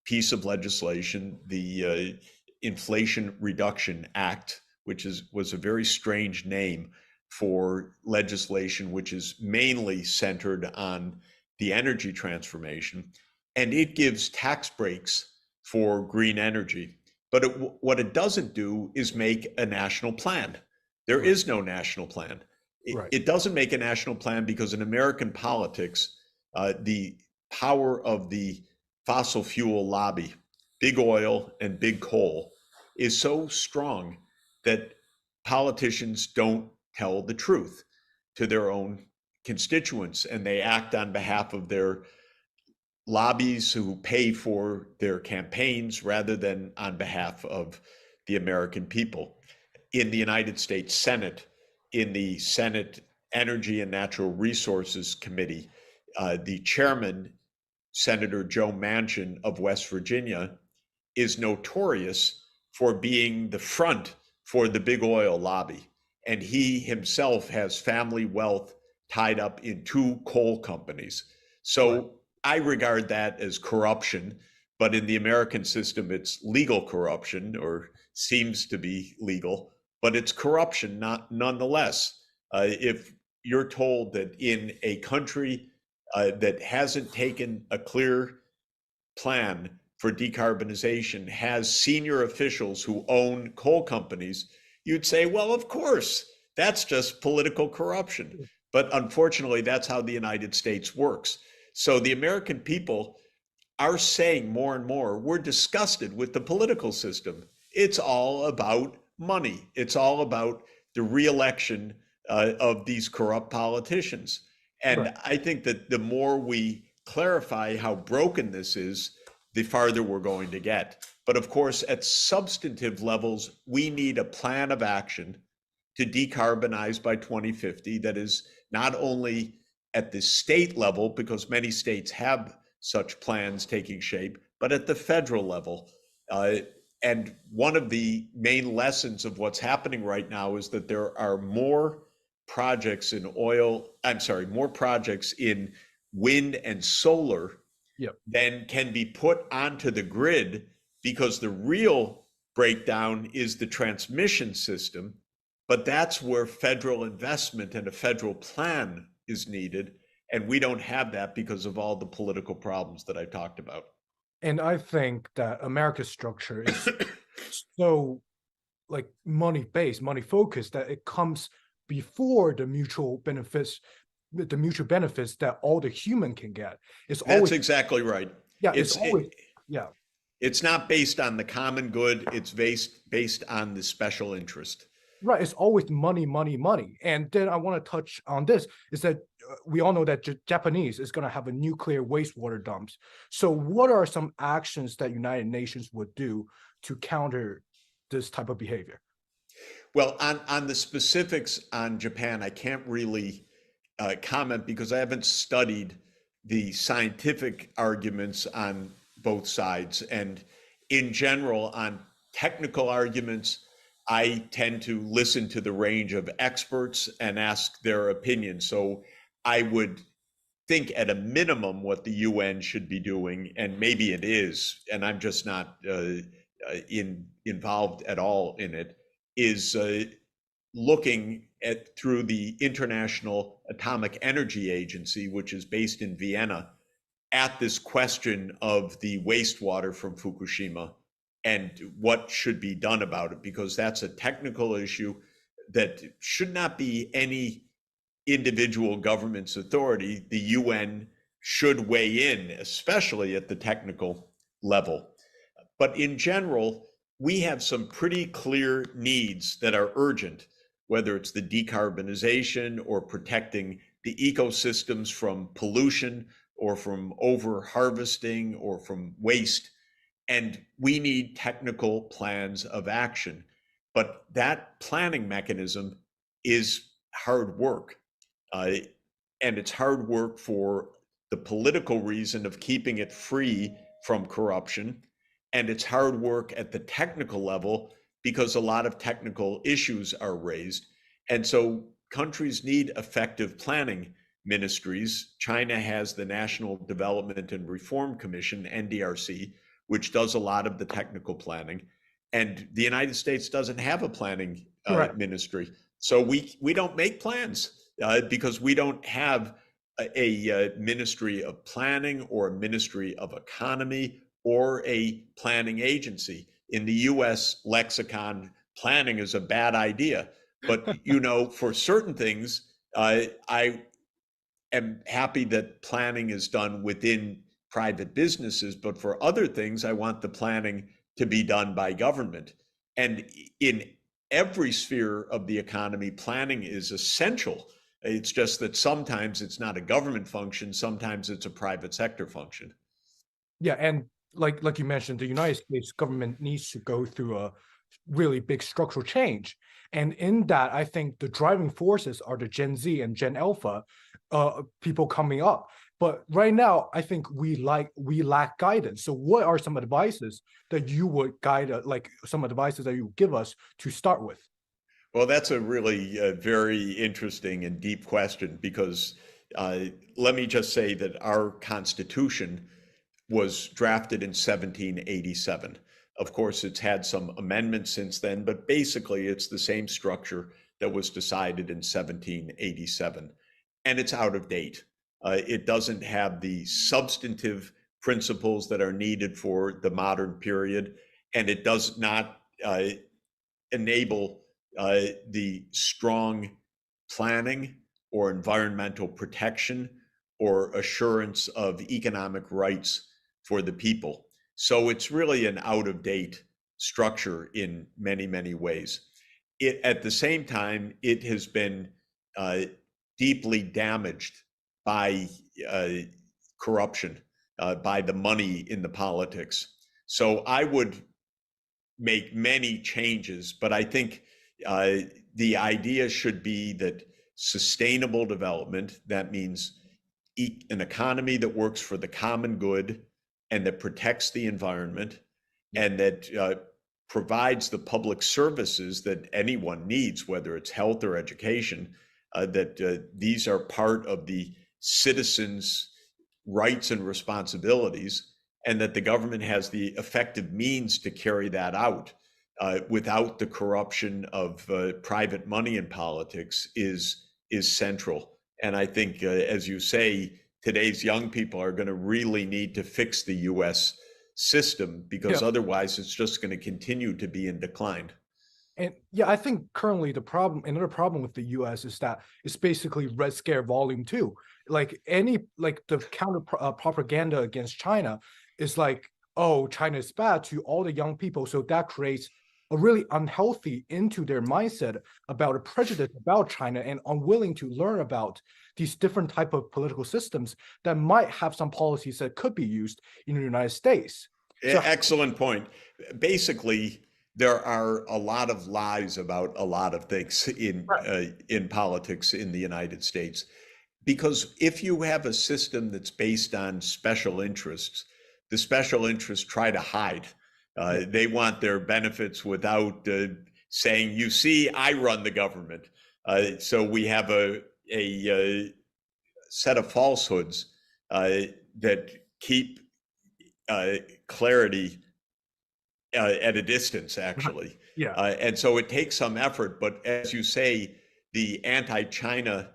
piece of legislation, the Inflation Reduction Act, which was a very strange name for legislation which is mainly centered on the energy transformation, and it gives tax breaks for green energy. But what it doesn't do is make a national plan. There is no national plan. It doesn't make a national plan because in American politics, the power of the fossil fuel lobby, big oil and big coal, is so strong that politicians don't tell the truth to their own constituents, and they act on behalf of their lobbies who pay for their campaigns rather than on behalf of the American people. In the United States Senate, in the Senate Energy and Natural Resources Committee, the chairman, Senator Joe Manchin of West Virginia, is notorious for being the front for the big oil lobby. And he himself has family wealth tied up in 2 coal companies. So I regard that as corruption, but in the American system, it's legal corruption, or seems to be legal, but it's corruption nonetheless. If you're told that in a country that hasn't taken a clear plan for decarbonization has senior officials who own coal companies, you'd say, well, of course, that's just political corruption. But unfortunately, that's how the United States works. So the American people are saying more and more, we're disgusted with the political system. It's all about money. It's all about the reelection of these corrupt politicians. And I think that the more we clarify how broken this is, the farther we're going to get. But of course, at substantive levels, we need a plan of action to decarbonize by 2050 that is not only at the state level, because many states have such plans taking shape, but at the federal level. And one of the main lessons of what's happening right now is that there are more projects in more projects in wind and solar than can be put onto the grid, because the real breakdown is the transmission system. But that's where federal investment and a federal plan is needed. And we don't have that because of all the political problems that I talked about. And I think that America's structure is so like money-based, money-focused, that it comes before the mutual benefits that all the human can get. That's always exactly right. Yeah, it's always It's not based on the common good, it's based on the special interest. Right, it's always money, money, money. And then I want to touch on this, is that we all know that Japanese is going to have a nuclear wastewater dumps. So what are some actions that United Nations would do to counter this type of behavior? Well, on the specifics on Japan, I can't really comment because I haven't studied the scientific arguments on both sides. And in general, on technical arguments, I tend to listen to the range of experts and ask their opinion. So I would think at a minimum what the UN should be doing, and maybe it is, and I'm just not involved at all in it, is looking at through the International Atomic Energy Agency, which is based in Vienna, at this question of the wastewater from Fukushima and what should be done about it, because that's a technical issue that should not be any individual government's authority. The UN should weigh in, especially at the technical level. But in general, we have some pretty clear needs that are urgent, whether it's the decarbonization or protecting the ecosystems from pollution or from over harvesting or from waste. And we need technical plans of action. But that planning mechanism is hard work. And it's hard work for the political reason of keeping it free from corruption. and it's hard work at the technical level because a lot of technical issues are raised. And so countries need effective planning ministries. China has the National Development and Reform Commission, NDRC, which does a lot of the technical planning. And the United States doesn't have a planning ministry. So we don't make plans because we don't have a ministry of planning or a ministry of economy or a planning agency. In the US lexicon, planning is a bad idea. But, you know, for certain things, I am happy that planning is done within private businesses. But for other things, I want the planning to be done by government. And in every sphere of the economy, planning is essential. It's just that sometimes it's not a government function, sometimes it's a private sector function. Yeah, and like you mentioned, the United States government needs to go through a really big structural change. And in that, I think the driving forces are the Gen Z and Gen Alpha people coming up. But right now, I think we lack guidance. So what are some advices that you would guide, like some advices that you would give us to start with? Well, that's a really very interesting and deep question, because let me just say that our Constitution was drafted in 1787. Of course, it's had some amendments since then, but basically it's the same structure that was decided in 1787. And it's out of date. It doesn't have the substantive principles that are needed for the modern period, and it does not enable the strong planning or environmental protection or assurance of economic rights for the people. So it's really an out-of-date structure in many, many ways. At the same time, it has been deeply damaged by corruption, by the money in the politics. So I would make many changes, but I think the idea should be that sustainable development, that means an economy that works for the common good and that protects the environment and that provides the public services that anyone needs, whether it's health or education, that these are part of the citizens' rights and responsibilities, and that the government has the effective means to carry that out without the corruption of private money in politics is central. And I think, as you say, today's young people are going to really need to fix the US system, because otherwise it's just going to continue to be in decline. And yeah, I think currently another problem with the US is that it's basically Red Scare Volume 2. Like the counter propaganda against China is like, oh, China is bad to all the young people. So that creates a really unhealthy into their mindset about a prejudice about China and unwilling to learn about these different type of political systems that might have some policies that could be used in the United States. So, excellent point. Basically, there are a lot of lies about a lot of things in politics in the United States, because if you have a system that's based on special interests, the special interests try to hide. They want their benefits without saying, you see, I run the government. So we have a set of falsehoods that keep clarity at a distance, actually. And so it takes some effort, but as you say, the anti-China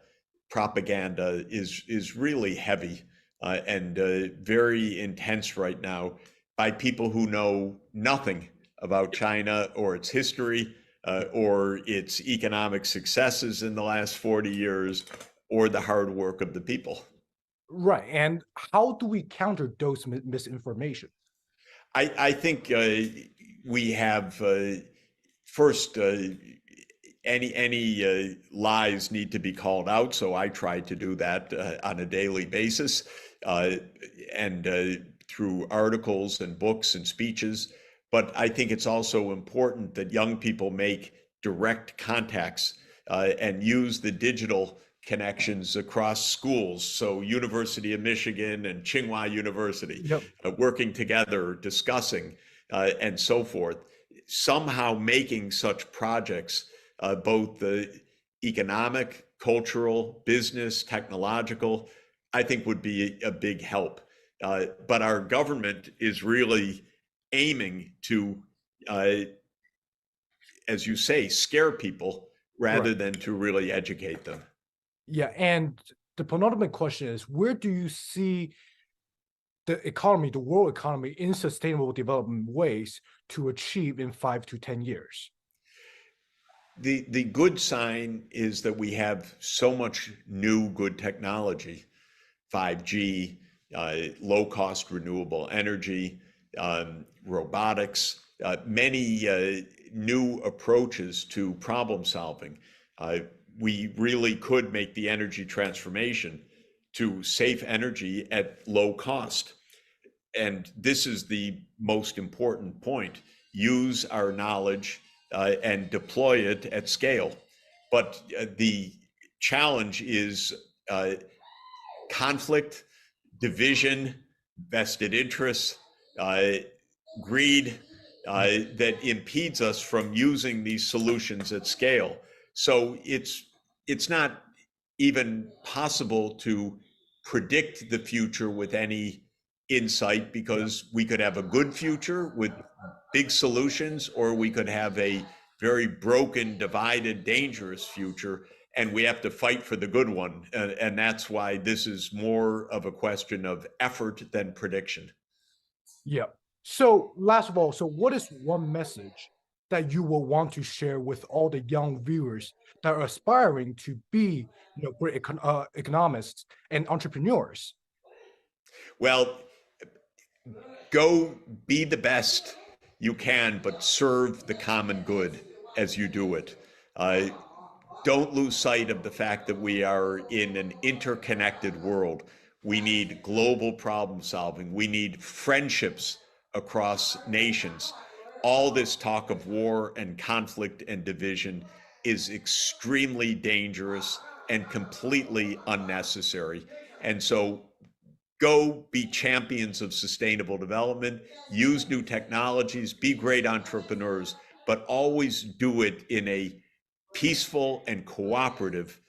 propaganda is really heavy and very intense right now by people who know nothing about China or its history or its economic successes in the last 40 years or the hard work of the people. Right. And how do we counter those misinformation? I think we have first any lies need to be called out. So I try to do that on a daily basis and through articles and books and speeches. But I think it's also important that young people make direct contacts and use the digital connections across schools. So University of Michigan and Tsinghua University working together, discussing and so forth. Somehow making such projects, both the economic, cultural, business, technological, I think would be a big help. But our government is really aiming to, as you say, scare people rather Right. than to really educate them. Yeah, and the penultimate question is, where do you see the economy, the world economy, in sustainable development ways to achieve in 5 to 10 years? The good sign is that we have so much new good technology, 5G, low cost renewable energy, robotics, many new approaches to problem solving. We really could make the energy transformation to safe energy at low cost. And this is the most important point. Use our knowledge and deploy it at scale. But the challenge is conflict, division, vested interests, greed that impedes us from using these solutions at scale. So it's not even possible to predict the future with any insight, because we could have a good future with big solutions, or we could have a very broken, divided, dangerous future, and we have to fight for the good one. And that's why this is more of a question of effort than prediction. Yeah. So last of all, so what is one message that you will want to share with all the young viewers that are aspiring to be, great economists and entrepreneurs? Well, go be the best you can, but serve the common good as you do it. Don't lose sight of the fact that we are in an interconnected world. We need global problem solving. We need friendships across nations. All this talk of war and conflict and division is extremely dangerous and completely unnecessary. And so go be champions of sustainable development, use new technologies, be great entrepreneurs, but always do it in a peaceful and cooperative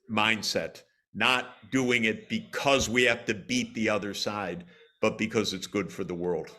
mindset, not doing it because we have to beat the other side, but because it's good for the world.